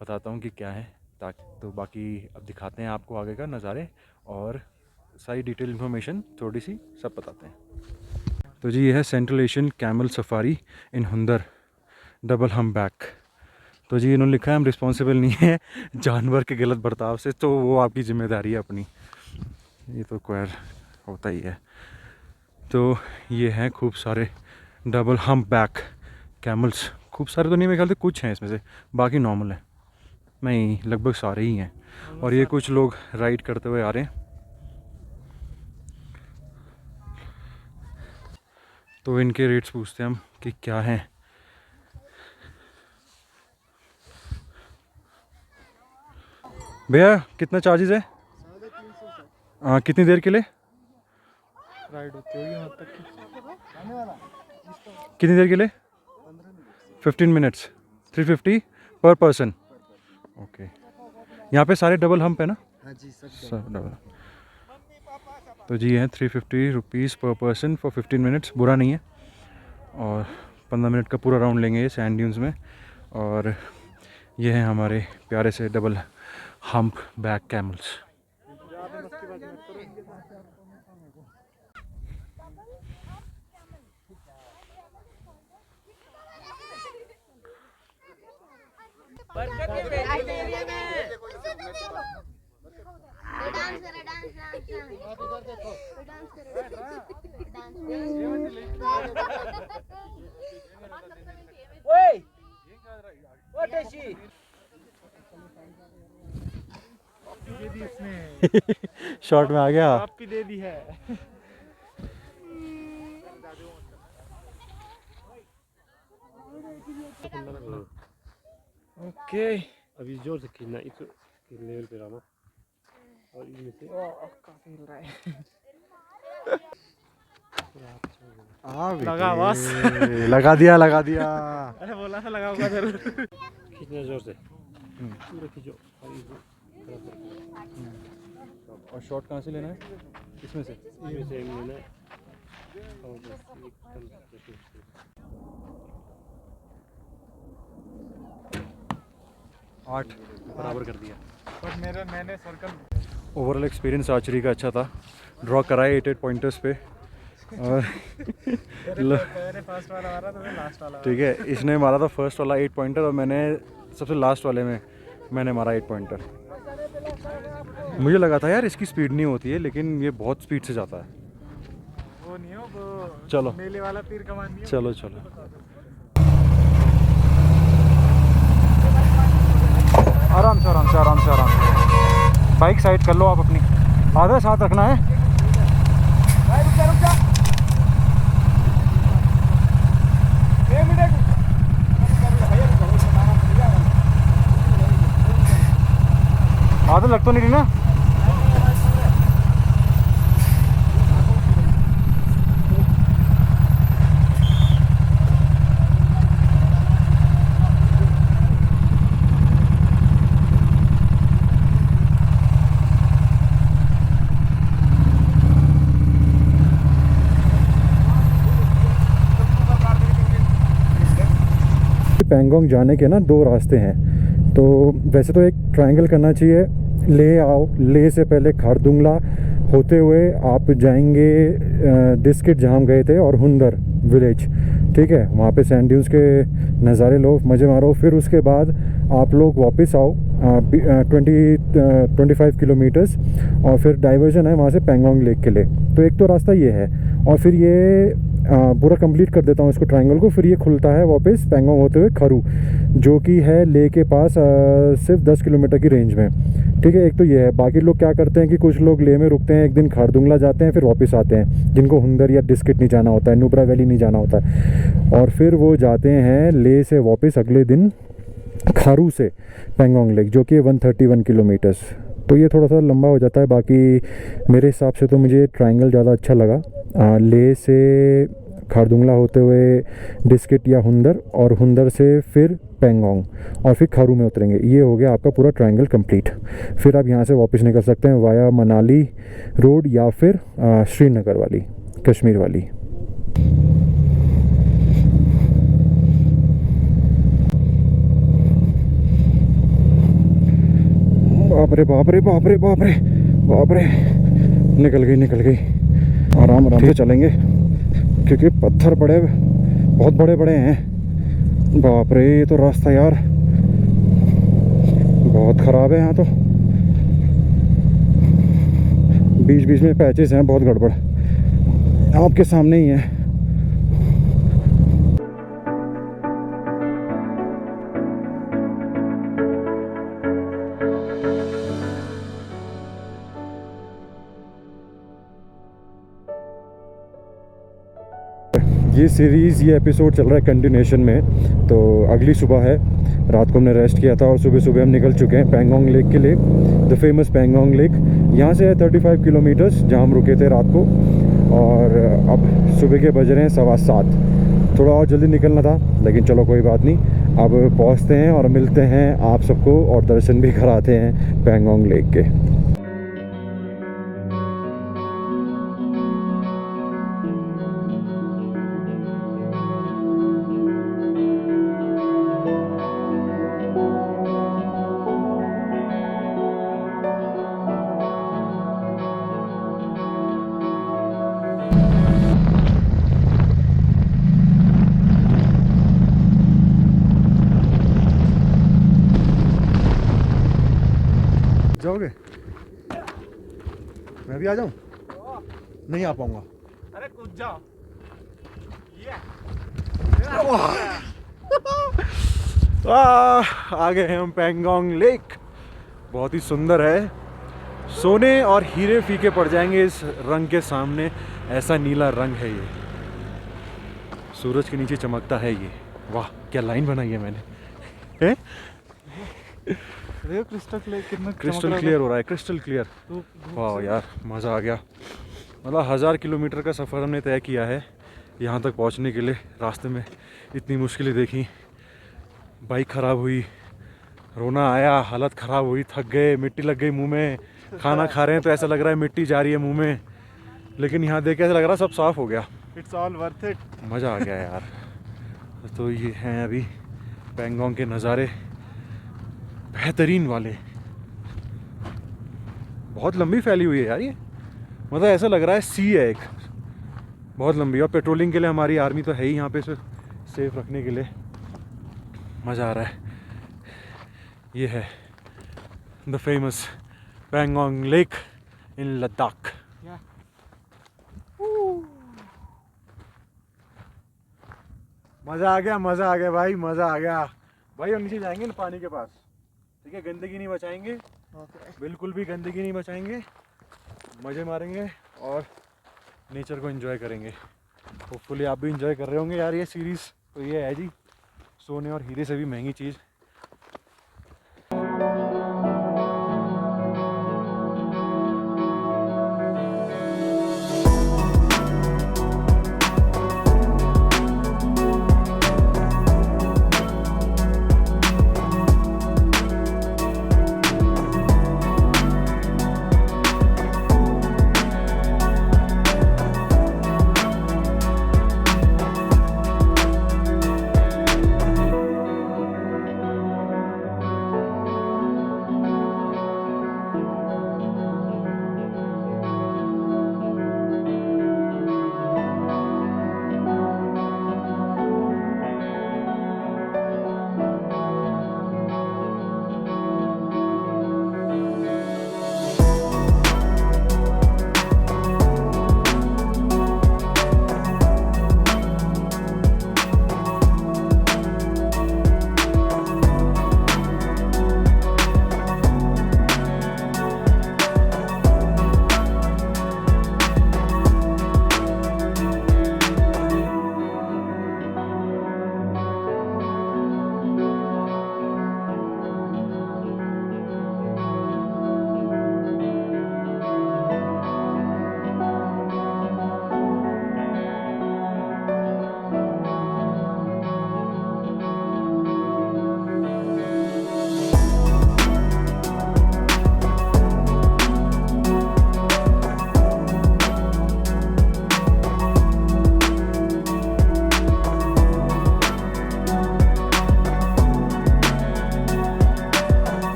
बताता हूँ कि क्या है, ताकि तो बाकी अब दिखाते हैं आपको आगे का नज़ारे और सारी डिटेल इन्फॉर्मेशन थोड़ी सी सब बताते हैं। तो जी ये है सेंट्रल एशियन कैमल सफारी इन हुंदर डबल हम बैक। तो जी इन्होंने लिखा है हम रिस्पॉन्सिबल नहीं है जानवर के गलत बर्ताव से, तो वो आपकी जिम्मेदारी है अपनी, ये तो क्वेर होता ही है। तो ये हैं खूब सारे डबल हम बैक कैमल्स, खूब सारे तो नहीं, मेरे ख्याल से कुछ हैं इसमें से, बाकी नॉर्मल है, नहीं लगभग सारे ही हैं। और ये कुछ लोग राइड करते हुए आ रहे हैं। तो इनके रेट्स पूछते हैं हम कि क्या हैं। भैया कितना चार्जेस है? कितनी देर के लिए राइड होती होगी वहाँ तक कितनी देर के लिए? 15 मिनट्स, 350 पर पर्सन। ओके, यहाँ पे सारे डबल हम्प है ना? हाँ जी सब डबल। तो जी है 350 रुपीज़ पर पर्सन फॉर 15 मिनट्स, बुरा नहीं है। और 15 मिनट का पूरा राउंड लेंगे ये सैंड ड्यून्स में। और ये हैं हमारे प्यारे से double humpback camels. Short में आ गया। आपकी दे दी है। ओके, अभी जोर से खींचना, इस लेवल पे रहना और इनमें से काफी हिल रहा है। लगा बस। लगा दिया। अरे बोला था लगा होगा जरूर। खींचना जोर से, पूरा खींचो। और शॉट कहाँ से लेना है? इसमें से? इनमें से लेना है और बस एकदम आठ बराबर कर दिया। बट मैंने सर्कल ओवरऑल एक्सपीरियंस आर्चरी का अच्छा था। ड्रॉ कराए 8 पॉइंटर्स पे और मेरे फर्स्ट वाला मारा तो मैं लास्ट वाला। ठीक है, इसने मारा था फर्स्ट वाला 8 पॉइंटर और मैंने सबसे लास्ट वाले में मैंने मारा 8 पॉइंटर। मुझे लगा था यार इसकी स्पीड नहीं होती है, लेकिन ये बहुत स्पीड से जाता है। वो नहीं हो वो चलो मेले वाला तीर कमान नहीं हो। चलो आराम से। बाइक साइड कर लो आप अपनी, आधा साथ रखना है। आधा लग तो नहीं रही ना? पैंगोंग जाने के ना 2 रास्ते हैं। तो वैसे तो एक ट्रायंगल करना चाहिए, ले से पहले खारदुंगला होते हुए आप जाएंगे डिस्किट जहाँ हम गए थे और हुंदर विलेज, ठीक है। वहाँ पे सैंड ड्यून्स के नज़ारे लो, मज़े मारो। फिर उसके बाद आप लोग वापस आओ 25 किलोमीटर्स और फिर डाइवर्जन है वहाँ से पैंगोंग लेक के लिए। तो एक तो रास्ता ये है और फिर ये पूरा कंप्लीट कर देता हूँ इसको ट्रायंगल को। फिर ये खुलता है वापस पैंगोंग होते हुए खरू, जो कि है ले के पास सिर्फ 10 किलोमीटर की रेंज में, ठीक है। एक तो ये है। बाकी लोग क्या करते हैं कि कुछ लोग ले में रुकते हैं, एक दिन खारदुंगला जाते हैं, फिर वापस आते हैं, जिनको हुंदर या डिस्किट नहीं जाना होता है, नुब्रा वैली नहीं जाना होता है। और फिर वो जाते हैं ले से वापस अगले दिन खारू से पैंगोंग लेक, जो कि 131 किलोमीटर्स। तो ये थोड़ा सा लंबा हो जाता है। बाकी मेरे हिसाब से तो मुझे ट्रायंगल ज़्यादा अच्छा लगा, ले से खारदुंगला होते हुए डिस्किट या हुंदर, और हुंदर से फिर पैंगोंग और फिर खारू में उतरेंगे। ये हो गया आपका पूरा ट्रायंगल कंप्लीट। फिर आप यहाँ से वापस निकल सकते हैं वाया मनाली रोड या फिर श्रीनगर वाली, कश्मीर वाली। बाप रे बाप रे बाप रे बाप रे बाप रे, निकल गई। आराम से चलेंगे क्योंकि पत्थर बड़े बहुत बड़े हैं। बाप रे, ये तो रास्ता यार बहुत ख़राब है। यहाँ तो बीच में पैचेस हैं, बहुत गड़बड़। आपके सामने ही है। ये सीरीज़, ये एपिसोड चल रहा है कंटिन्यूशन में। तो अगली सुबह है, रात को हमने रेस्ट किया था और सुबह हम निकल चुके हैं पैंगोंग लेक के लिए। द फेमस पैंगोंग लेक यहाँ से है 35 किलोमीटर्स, जहाँ हम रुके थे रात को। और अब सुबह के बज रहे हैं 7:15। थोड़ा और जल्दी निकलना था, लेकिन चलो कोई बात नहीं। अब पहुंचते हैं और मिलते हैं आप सबको और दर्शन भी कराते हैं पैंगोंग लेक के। जाओगे? मैं भी आ जाऊं? नहीं आ पाऊंगा। अरे कूद जाओ। आ गए हैं हम पैंगोंग लेक। बहुत ही सुंदर है। सोने और हीरे फीके पड़ जाएंगे इस रंग के सामने। ऐसा नीला रंग है ये, सूरज के नीचे चमकता है ये। वाह क्या लाइन बनाई है मैंने। हैं? क्रिस्टल क्लियर कितना क्रिस्टल क्लियर हो रहा है, क्रिस्टल क्लियर। वाह यार मज़ा आ गया। मतलब 1000 किलोमीटर का सफ़र हमने तय किया है यहाँ तक पहुँचने के लिए। रास्ते में इतनी मुश्किलें देखी, बाइक ख़राब हुई, रोना आया, हालत ख़राब हुई, थक गए, मिट्टी लग गई मुंह में। खाना खा रहे हैं तो ऐसा लग रहा है मिट्टी जा रही है मुंह में, लेकिन यहाँ देख के ऐसा लग रहा है सब साफ़ हो गया। It's all worth it. मज़ा आ गया यार। तो ये हैं अभी पैंगोंग के नज़ारे, बेहतरीन वाले। बहुत लंबी फैली हुई है यार ये, मतलब ऐसा लग रहा है सी है एक, बहुत लंबी। और पेट्रोलिंग के लिए हमारी आर्मी तो है ही यहाँ पे इसे सेफ रखने के लिए। मज़ा आ रहा है। ये है the famous Pangong lake in Ladakh. मज़ा आ गया, मज़ा आ गया भाई, मज़ा आ गया भाई। हम नीचे जाएंगे ना पानी के पास, ठीक है? गंदगी नहीं बचाएंगे, बिल्कुल भी गंदगी नहीं बचाएंगे। मज़े मारेंगे और नेचर को एंजॉय करेंगे। होपफुली आप भी एंजॉय कर रहे होंगे यार। ये सीरीज़ तो ये है जी, सोने और हीरे से भी महंगी चीज़।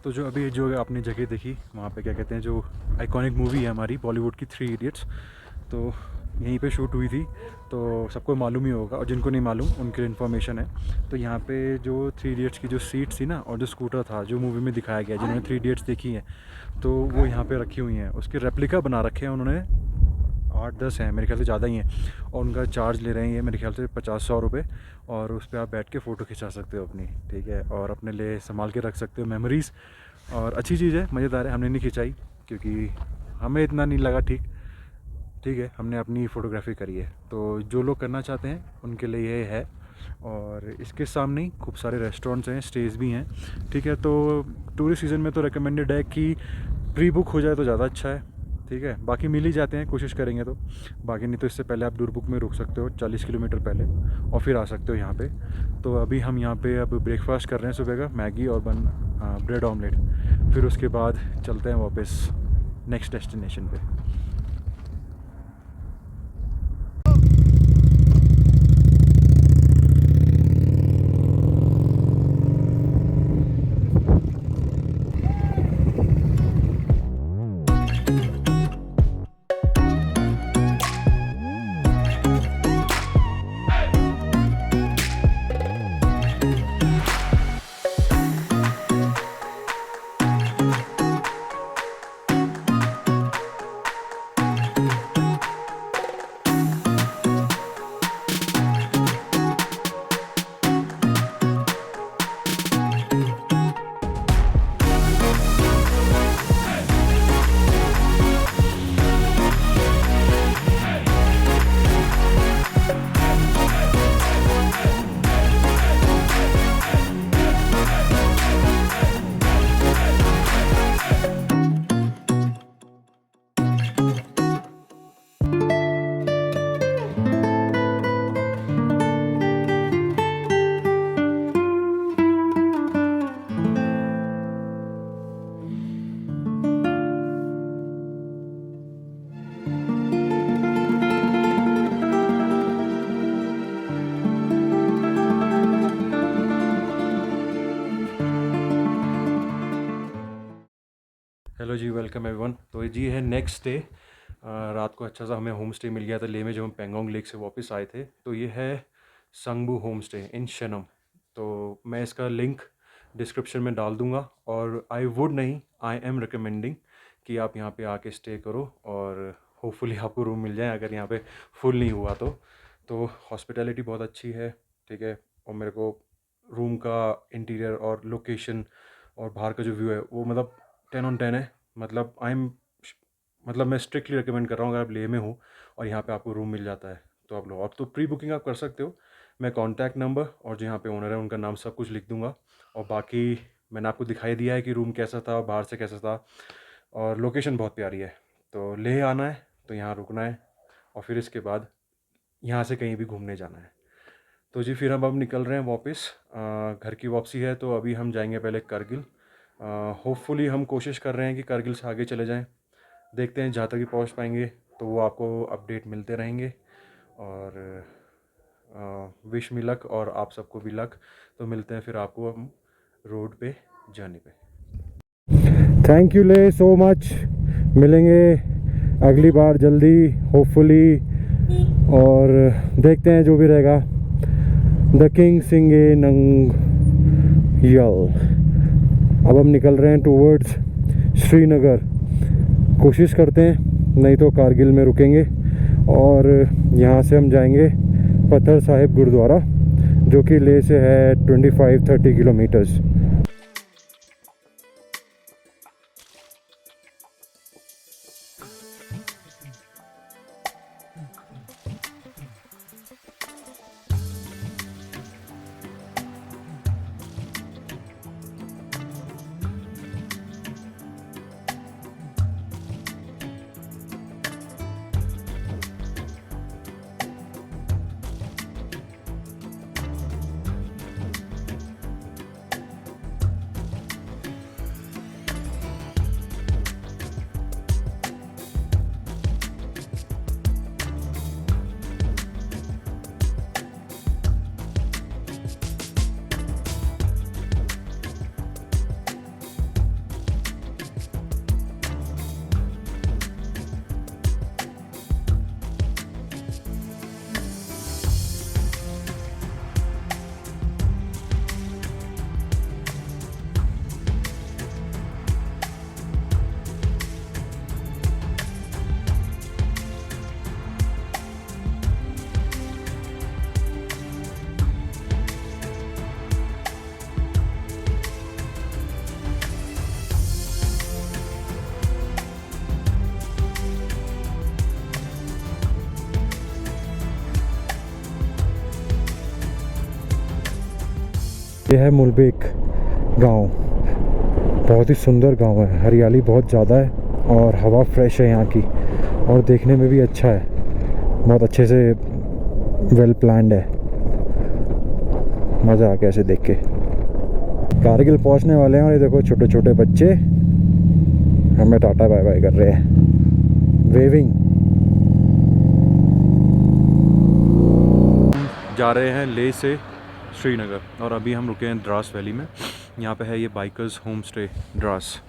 तो जो अभी जो आपने जगह देखी वहाँ पे क्या कहते हैं, जो आइकॉनिक मूवी है हमारी बॉलीवुड की 3 इडियट्स, तो यहीं पे शूट हुई थी। तो सबको मालूम ही होगा, और जिनको नहीं मालूम उनके लिए इन्फॉर्मेशन है। तो यहाँ पे जो 3 इडियट्स की जो सीट थी ना, और जो स्कूटर था जो मूवी में दिखाया गया, जिन्होंने 3 इडियट्स देखी है तो वो यहाँ पे रखी हुई हैं। उसकी रेप्लिका बना रखे हैं उन्होंने 8-10 हैं मेरे ख्याल से, ज़्यादा ही हैं, और उनका चार्ज ले रहे हैं ये मेरे ख्याल से 50-100 रुपये, और उस पर आप बैठ के फ़ोटो खिंचा सकते हो अपनी, ठीक है, और अपने लिए संभाल के रख सकते हो मेमोरीज़। और अच्छी चीज़ है, मज़ेदार है। हमने नहीं खिंचाई क्योंकि हमें इतना नहीं लगा ठीक है, हमने अपनी फ़ोटोग्राफी करी है। तो जो लोग करना चाहते हैं उनके लिए ये है। और इसके सामने ही खूब सारे रेस्टोरेंट्स हैं, स्टेज भी हैं, ठीक है। तो टूरिस्ट सीज़न में तो रिकमेंडेड है कि प्री बुक हो जाए तो ज़्यादा अच्छा है, ठीक है। बाकी मिल ही जाते हैं, कोशिश करेंगे तो, बाकी नहीं तो इससे पहले आप दुरबुक में रुक सकते हो 40 किलोमीटर पहले, और फिर आ सकते हो यहाँ पे। तो अभी हम यहाँ पे अब ब्रेकफास्ट कर रहे हैं सुबह का, मैगी और ब्रेड ऑमलेट, फिर उसके बाद चलते हैं वापस नेक्स्ट डेस्टिनेशन पे। हेलो जी, वेलकम एवरीवन। तो जी है नेक्स्ट डे, रात को अच्छा सा हमें होम स्टे मिल गया था लेह में, जब हम पेंगोंग लेक से वापस आए थे। तो ये है संगबू होम स्टे इन शनम। तो मैं इसका लिंक डिस्क्रिप्शन में डाल दूंगा, और आई एम रिकमेंडिंग कि आप यहाँ पे आके स्टे करो, और होपफुली आपको रूम मिल जाए अगर यहाँ पे फुल नहीं हुआ तो हॉस्पिटैलिटी बहुत अच्छी है, ठीक है। और मेरे को रूम का इंटीरियर और लोकेशन और बाहर का जो व्यू है वो मतलब 10 on 10 है। मतलब मैं स्ट्रिक्टली रिकमेंड कर रहा हूँ, अगर आप लेह में हो और यहाँ पे आपको रूम मिल जाता है तो आप लो। और तो प्री बुकिंग आप कर सकते हो, मैं कॉन्टैक्ट नंबर और जो यहाँ पे ओनर है उनका नाम सब कुछ लिख दूँगा। और बाकी मैंने आपको दिखाई दिया है कि रूम कैसा था, बाहर से कैसा था, और लोकेशन बहुत प्यारी है। तो लेह आना है तो यहाँ रुकना है, और फिर इसके बाद यहाँ से कहीं भी घूमने जाना है। तो जी फिर हम अब निकल रहे हैं वापस, घर की वापसी है। तो अभी हम जाएंगे पहले करगिल। होपफुली हम कोशिश कर रहे हैं कि करगिल से आगे चले जाएं, देखते हैं जहाँ तक भी पहुँच पाएंगे, तो वो आपको अपडेट मिलते रहेंगे। और विश मी लक, और आप सबको भी लक। तो मिलते हैं फिर आपको हम रोड पे जर्नी पे। थैंक यू ले सो मच, मिलेंगे अगली बार जल्दी होपफुली, और देखते हैं जो भी रहेगा। द किंग सिंगे नंग यल। अब हम निकल रहे हैं टूवर्ड्स श्रीनगर। कोशिश करते हैं, नहीं तो कारगिल में रुकेंगे, और यहाँ से हम जाएंगे पत्थर साहिब गुरुद्वारा, जो कि लेह से है 25-30 किलोमीटर्स। ये है मुलबेक गांव। बहुत ही सुंदर गांव है, हरियाली बहुत ज़्यादा है और हवा फ्रेश है यहाँ की, और देखने में भी अच्छा है, बहुत अच्छे से वेल प्लान्ड है। मज़ा आ गया ऐसे देख के। कारगिल पहुँचने वाले हैं और ये देखो छोटे छोटे बच्चे हमें टाटा बाय बाय कर रहे हैं, वेविंग। जा रहे हैं लेह से श्रीनगर, और अभी हम रुके हैं द्रास वैली में। यहाँ पे है ये बाइकर्स होम स्टे द्रास।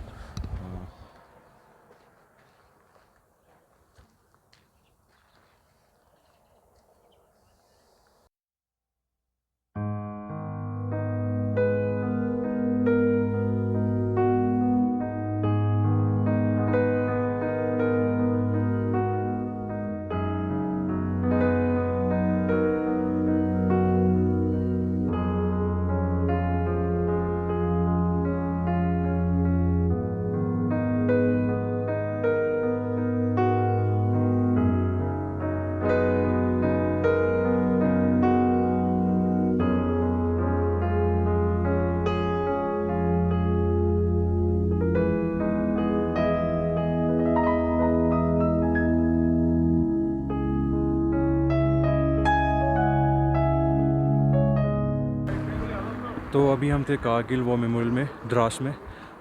तो अभी हम थे कारगिल वॉर मेमोरियल में द्रास में,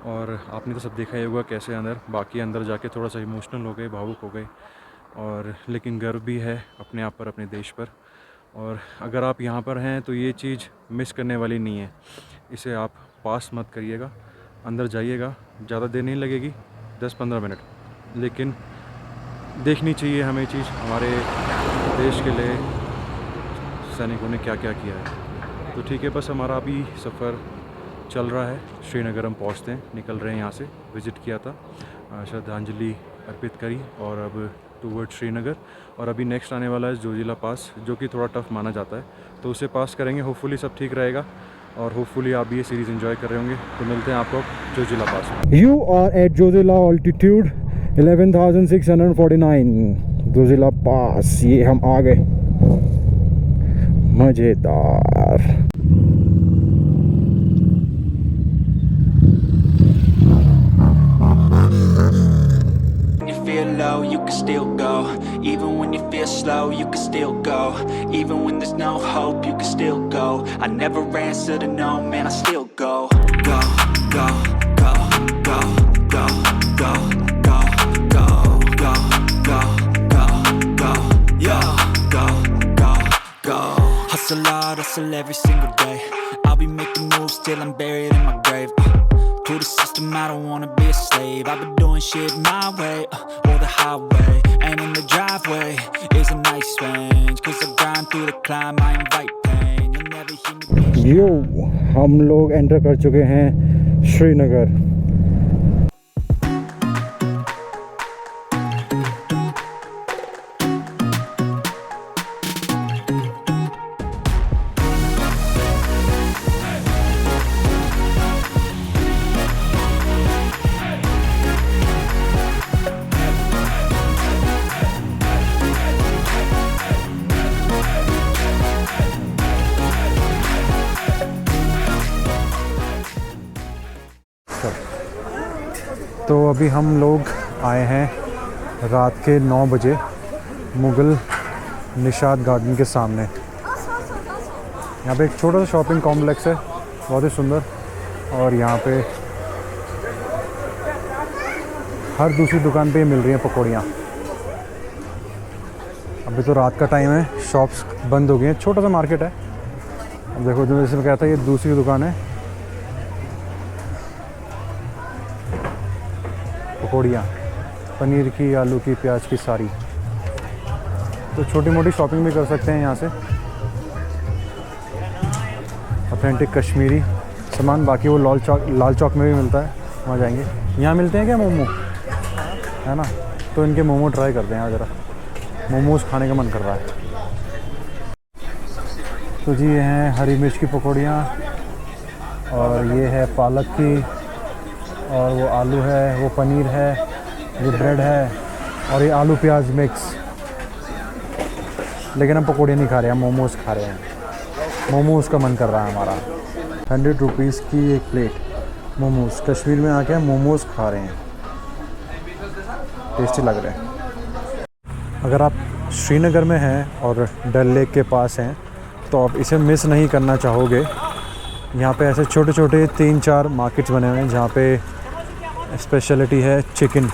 और आपने तो सब देखा ही होगा कैसे अंदर, बाकी अंदर जाके थोड़ा सा इमोशनल हो गए, भावुक हो गए, और लेकिन गर्व भी है अपने आप पर, अपने देश पर। और अगर आप यहाँ पर हैं तो ये चीज़ मिस करने वाली नहीं है, इसे आप पास मत करिएगा, अंदर जाइएगा। ज़्यादा देर नहीं लगेगी, 10-15 मिनट, लेकिन देखनी चाहिए हमें चीज़, हमारे देश के लिए सैनिकों ने क्या क्या किया है। तो ठीक है, बस हमारा अभी सफ़र चल रहा है, श्रीनगर हम पहुँचते हैं, निकल रहे हैं यहाँ से। विज़िट किया था, श्रद्धांजलि अर्पित करी, और अब टूवर्ड श्रीनगर। और अभी नेक्स्ट आने वाला है जोजिला पास, जो कि थोड़ा टफ माना जाता है, तो उसे पास करेंगे। होपफुली सब ठीक रहेगा, और होपफुली आप भी ये सीरीज़ एंजॉय कर रहे होंगे। तो मिलते हैं आपको जोजिला पास में। You are at Zojila altitude 11,649 Zojila pass. ये हम आ गए, मज़ेदार। Feel low, you can still go. Even when you feel slow, you can still go. Even when there's no hope, you can still go. I never answer to no, man, I still go. Go, go, go, go, go, go, go, go, go, go, go, go, yo, go, go, go. Hustle hard, hustle every single day. I'll be making moves till I'm buried in my grave. To the system, I don't wanna be a slave. I've been doing shit my way, or the highway. And in the driveway is a nice range. Cause I grind through the climb, I invite pain. You'll never hear me bitch. यो हम लोग enter कर चुके हैं श्रीनगर। तो अभी हम लोग आए हैं रात के 9 बजे मुग़ल निशात गार्डन के सामने। यहाँ पे एक छोटा सा शॉपिंग कॉम्प्लेक्स है, बहुत ही सुंदर, और यहाँ पे हर दूसरी दुकान पे मिल रही हैं पकौड़ियाँ। अभी तो रात का टाइम है, शॉप्स बंद हो गई हैं, छोटा सा मार्केट है। अब देखो, जो जैसे मैं कहता ये दूसरी दुकान है, पकौड़ियाँ पनीर की, आलू की, प्याज की सारी। तो छोटी मोटी शॉपिंग भी कर सकते हैं यहाँ से, ऑथेंटिक कश्मीरी सामान। बाकी वो लाल चौक में भी मिलता है, वहाँ जाएंगे। यहाँ मिलते हैं क्या मोमो, है ना? तो इनके मोमो ट्राई करते हैं यहाँ ज़रा, मोमोज़ खाने का मन कर रहा है। तो जी ये हैं हरी मिर्च की पकौड़ियाँ, और ये है पालक की, और वो आलू है, वो पनीर है, ये ब्रेड है, और ये आलू प्याज मिक्स। लेकिन हम पकौड़े नहीं खा रहे हैं, हम मोमोज़ खा रहे हैं। मोमोज़ का मन कर रहा है हमारा। 100 रुपीज़ की एक प्लेट मोमोज़। कश्मीर में आके हम मोमोज़ खा रहे हैं, टेस्टी लग रहे हैं। अगर आप श्रीनगर में हैं और डल लेक के पास हैं तो आप इसे मिस नहीं करना चाहोगे। यहाँ पे ऐसे छोटे छोटे 3-4 मार्केट्स बने हुए हैं जहाँ पे स्पेशलिटी है चिकन।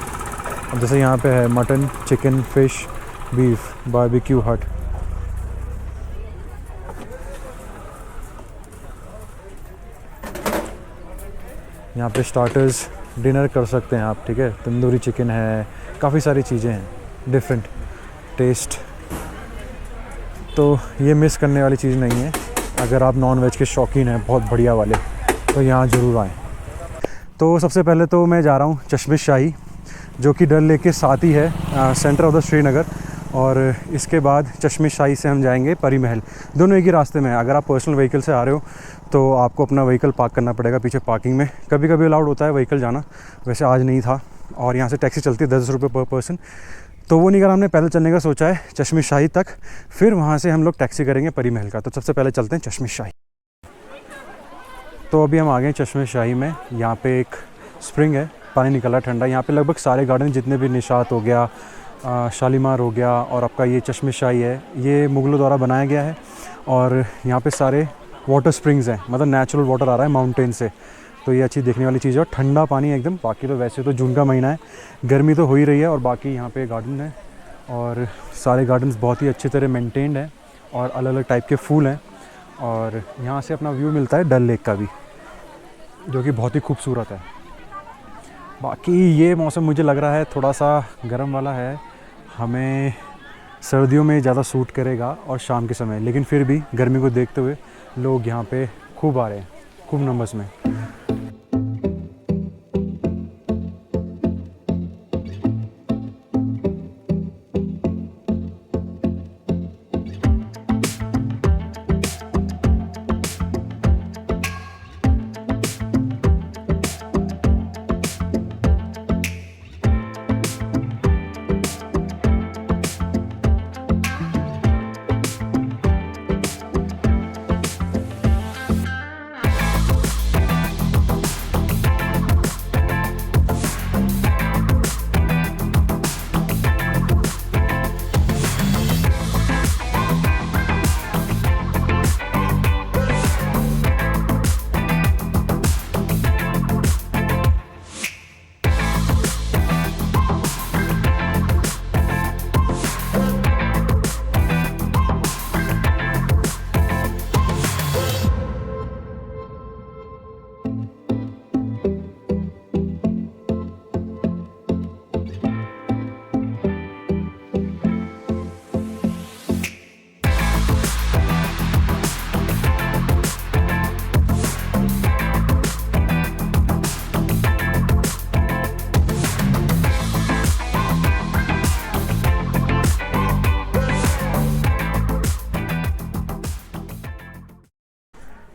अब जैसे यहाँ पे है mutton, chicken, fish, beef, barbecue हट। यहाँ पे स्टार्टर्स डिनर कर सकते हैं आप, ठीक है। तंदूरी चिकन है, काफ़ी सारी चीज़ें हैं डिफरेंट टेस्ट, तो ये मिस करने वाली चीज़ नहीं है। अगर आप नॉन वेज के शौकीन हैं बहुत बढ़िया वाले तो यहाँ ज़रूर आएँ। तो सबसे पहले तो मैं जा रहा हूँ चश्मिश शाही, जो कि डल लेक के साथ ही है, सेंटर ऑफ द श्रीनगर। और इसके बाद चश्मिश शाही से हम जाएंगे परी महल। दोनों एक ही रास्ते में है। अगर आप पर्सनल व्हीकल से आ रहे हो तो आपको अपना व्हीकल पार्क करना पड़ेगा पीछे पार्किंग में। कभी कभी अलाउड होता है व्हीकल जाना, वैसे आज नहीं था। और यहाँ से टैक्सी चलती है 10 रुपये पर पर्सन, तो वो नहीं कर, हमने पैदल चलने का सोचा है चश्मिश शाही तक, फिर वहाँ से हम लोग टैक्सी करेंगे परी महल का। तो सबसे पहले चलते हैं चश्मिश शाही। तो अभी हम आ गए चश्मिश शाही में। यहाँ पे एक स्प्रिंग है, पानी निकल रहा है ठंडा। यहाँ पे लगभग सारे गार्डन जितने भी, निशात हो गया, शालीमार हो गया और आपका ये चश्मिश शाही है, ये मुग़लों द्वारा बनाया गया है। और यहाँ पे सारे वाटर स्प्रिंग्स हैं, मतलब नेचुरल वाटर आ रहा है माउंटेन से, तो ये अच्छी देखने वाली चीज़ है। और ठंडा पानी एकदम। बाकी तो वैसे तो जून का महीना है, गर्मी तो हो ही रही है। और बाकी यहाँ पे गार्डन है और सारे गार्डन्स बहुत ही अच्छी तरह मेंटेन्ड हैं और अलग अलग टाइप के फूल हैं। और यहाँ से अपना व्यू मिलता है डल लेक का भी, जो कि बहुत ही खूबसूरत है। बाकी ये मौसम मुझे लग रहा है थोड़ा सा गर्म वाला है, हमें सर्दियों में ज़्यादा सूट करेगा और शाम के समय, लेकिन फिर भी गर्मी को देखते हुए लोग यहाँ पे खूब आ रहे हैं, खूब नंबर्स में।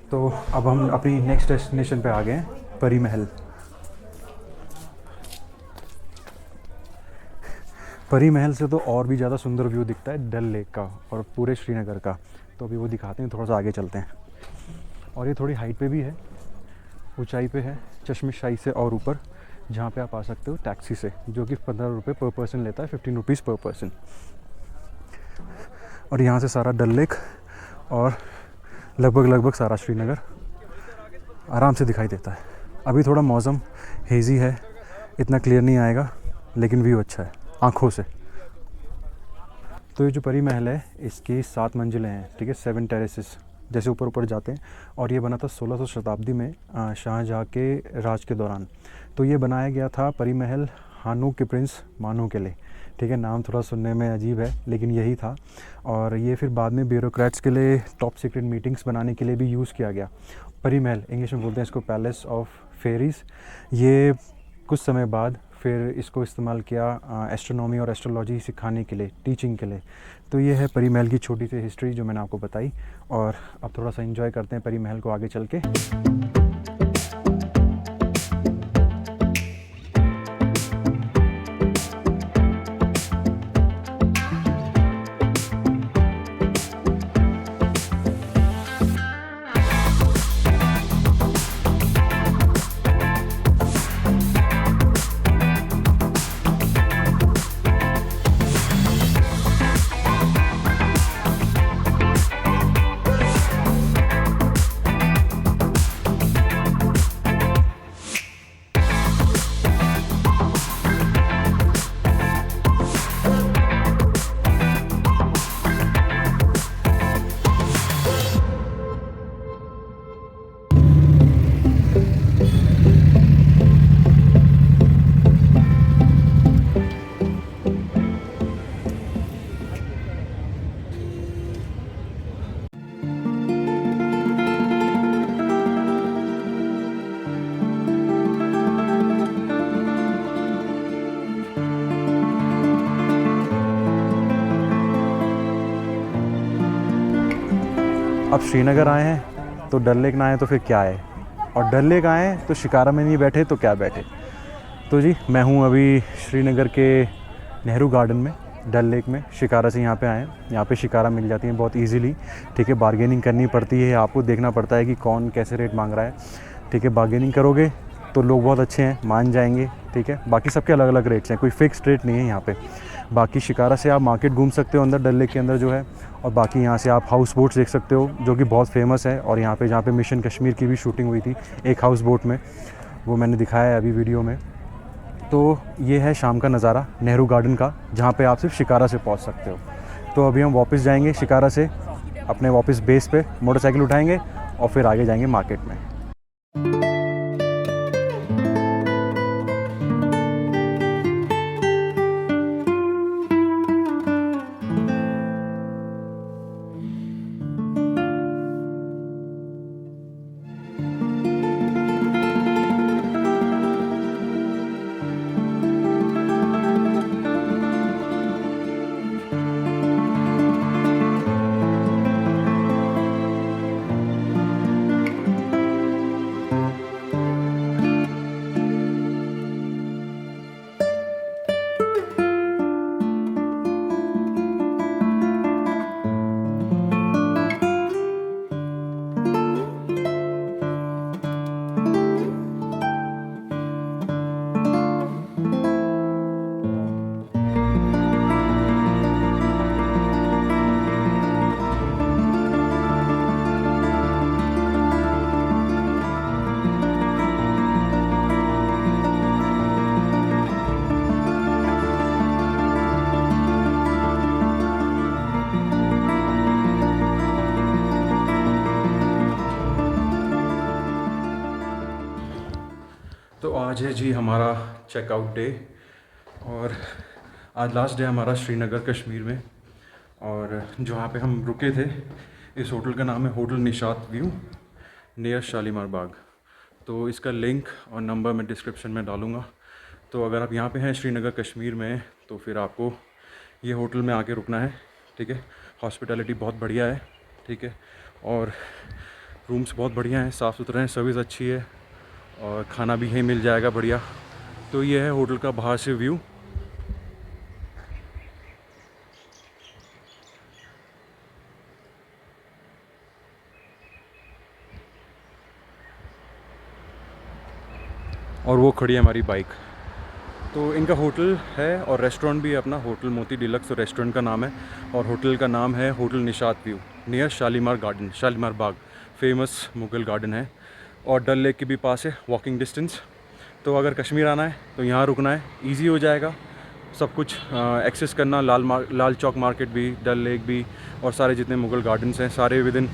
तो अब हम अपनी नेक्स्ट डेस्टिनेशन पे आ गए हैं, परी महल। परी महल से तो और भी ज़्यादा सुंदर व्यू दिखता है डल लेक का और पूरे श्रीनगर का। तो अभी वो दिखाते हैं, थोड़ा सा आगे चलते हैं। और ये थोड़ी हाइट पे भी है, ऊंचाई पे है चश्मिश शाही से और ऊपर, जहाँ पे आप आ सकते हो टैक्सी से, जो कि 15 रुपये पर पर्सन लेता है, 15 रुपीज़ पर पर्सन। और यहाँ से सारा डल लेक और लगभग सारा श्रीनगर आराम से दिखाई देता है। अभी थोड़ा मौसम हेज़ी है, इतना क्लियर नहीं आएगा, लेकिन व्यू अच्छा है आँखों से। तो ये जो परी महल है इसकी 7 मंजिलें हैं, ठीक है, 7 टेरेसेस जैसे ऊपर ऊपर जाते हैं। और ये बना था 1600 शताब्दी में शाहजहाँ के राज के दौरान। तो ये बनाया गया था परी महल हानू के प्रिंस मानू के लिए, ठीक है। नाम थोड़ा सुनने में अजीब है लेकिन यही था। और ये फिर बाद में ब्यूरोक्रेट्स के लिए टॉप सीक्रेट मीटिंग्स बनाने के लिए भी यूज़ किया गया। परी महल इंग्लिश में बोलते हैं इसको पैलेस ऑफ फेरीज़। ये कुछ समय बाद फिर इसको इस्तेमाल किया एस्ट्रोनॉमी और एस्ट्रोलॉजी सिखाने के लिए, टीचिंग के लिए। तो ये है परी महल की छोटी सी हिस्ट्री जो मैंने आपको बताई। और अब थोड़ा सा एंजॉय करते हैं परी महल को आगे चल के। अब श्रीनगर आए हैं तो डल लेक ना आए तो फिर क्या है, और डल लेक आए हैं तो शिकारा में नहीं बैठे तो क्या बैठे। तो जी मैं हूँ अभी श्रीनगर के नेहरू गार्डन में, डल लेक में। शिकारा से यहाँ पे आए हैं। यहाँ पे शिकारा मिल जाती हैं बहुत इजीली, ठीक है। बार्गेनिंग करनी पड़ती है, आपको देखना पड़ता है कि कौन कैसे रेट मांग रहा है, ठीक है। बार्गेनिंग करोगे तो लोग बहुत अच्छे हैं, मान जाएंगे, ठीक है। बाकी सबके अलग अलग रेट्स हैं, कोई फिक्स रेट नहीं है यहाँ पे। बाकी शिकारा से आप मार्केट घूम सकते हो अंदर, डल लेक के अंदर जो है, और बाकी यहाँ से आप हाउस बोट्स देख सकते हो जो कि बहुत फेमस है। और यहाँ पे जहाँ पे मिशन कश्मीर की भी शूटिंग हुई थी एक हाउस बोट में, वो मैंने दिखाया है अभी वीडियो में। तो ये है शाम का नज़ारा नेहरू गार्डन का, जहाँ पे आप सिर्फ शिकारा से पहुँच सकते हो। तो अभी हम वापस जाएंगे शिकारा से अपने वापस बेस पे, मोटरसाइकिल उठाएंगे और फिर आगे जाएंगे मार्केट में। तो आज है जी हमारा चेकआउट डे, और आज लास्ट डे हमारा श्रीनगर कश्मीर में। और जहाँ पे हम रुके थे, इस होटल का नाम है hotel Nishat view near Shalimar Bagh. तो इसका लिंक और नंबर मैं डिस्क्रिप्शन में डालूँगा। तो अगर आप यहाँ पे हैं श्रीनगर कश्मीर में, तो फिर आपको ये होटल में आके रुकना है, ठीक है। हॉस्पिटैलिटी बहुत बढ़िया है, ठीक है, और रूम्स बहुत बढ़िया हैं, साफ़ सुथरे हैं, सर्विस अच्छी है, और खाना भी यहीं मिल जाएगा बढ़िया। तो ये है होटल का बाहर से व्यू। और वो खड़ी है हमारी बाइक। तो इनका होटल है और रेस्टोरेंट भी है अपना, होटल मोती डिलक्स रेस्टोरेंट का नाम है, और होटल का नाम है hotel Nishat view near Shalimar garden, Shalimar Bagh, famous Mughal garden है, और डल लेक के भी पास है, वॉकिंग डिस्टेंस। तो अगर कश्मीर आना है तो यहाँ रुकना है, इजी हो जाएगा सब कुछ एक्सेस करना। लाल चौक मार्केट भी, डल लेक भी, और सारे जितने मुगल गार्डन्स हैं सारे विदिन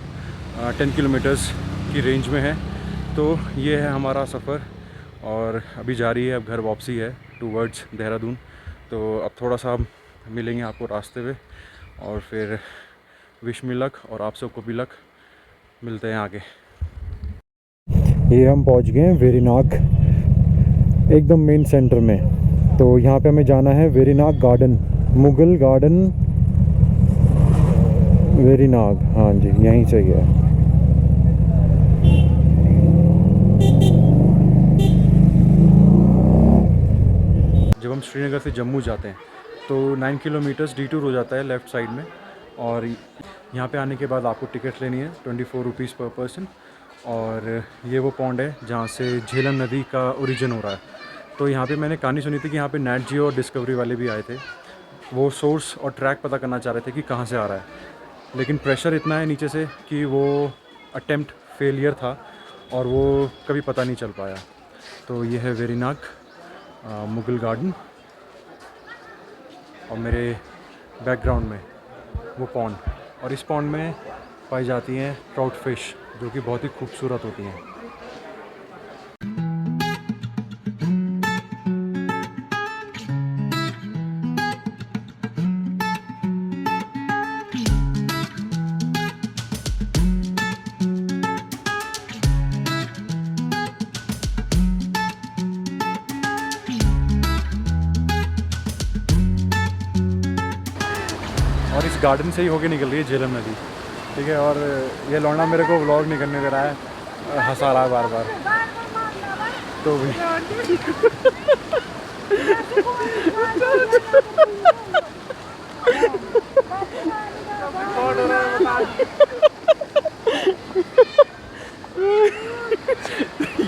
10 किलोमीटर्स की रेंज में है। तो ये है हमारा सफ़र, और अभी जारी है, अब घर वापसी है टूवर्ड्स देहरादून। तो अब थोड़ा सा मिलेंगे आपको रास्ते में, और फिर विश मी लक, और आप सबको भी लक। मिलते हैं आगे। ये हम पहुंच गए हैं वेरीनाग, एकदम मेन सेंटर में। तो यहाँ पे हमें जाना है वेरीनाग गार्डन, मुगल गार्डन वेरीनाग, हाँ जी यहीं से गया। जब हम श्रीनगर से जम्मू जाते हैं तो 9 किलोमीटर्स डिटूर हो जाता है लेफ़्ट साइड में, और यहाँ पे आने के बाद आपको टिकट लेनी है 24 रुपीज़ पर पर्सन। और ये वो पॉन्ड है जहाँ से झेलम नदी का ओरिजिन हो रहा है। तो यहाँ पे मैंने कहानी सुनी थी कि यहाँ पे नेट जियो और डिस्कवरी वाले भी आए थे, वो सोर्स और ट्रैक पता करना चाह रहे थे कि कहाँ से आ रहा है, लेकिन प्रेशर इतना है नीचे से कि वो अटेम्प्ट फेलियर था और वो कभी पता नहीं चल पाया। तो ये है वेरीनाग मुगल गार्डन, और मेरे बैकग्राउंड में वो पॉन्ड, और इस पॉन्ड में पाई जाती हैं ट्राउट फिश जो कि बहुत ही खूबसूरत होती हैं। और इस गार्डन से ही होके निकल रही है झेलम नदी। ठीक है। और ये लौंडा मेरे को व्लॉग नहीं करने दे रहा है, हंसा रहा है बार बार। तो भी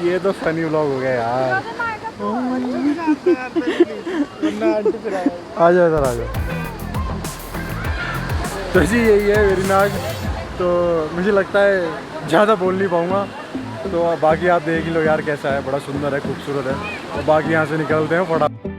ये तो फनी व्लॉग हो गया यार। आ जाओ इधर आ जाओ। तो जी यही है वेरीनाग। तो मुझे लगता है ज़्यादा बोल नहीं पाऊँगा, तो बाकी आप देख ही लो यार कैसा है, बड़ा सुंदर है, खूबसूरत है। और बाकी यहाँ से निकलते हैं फटाफट।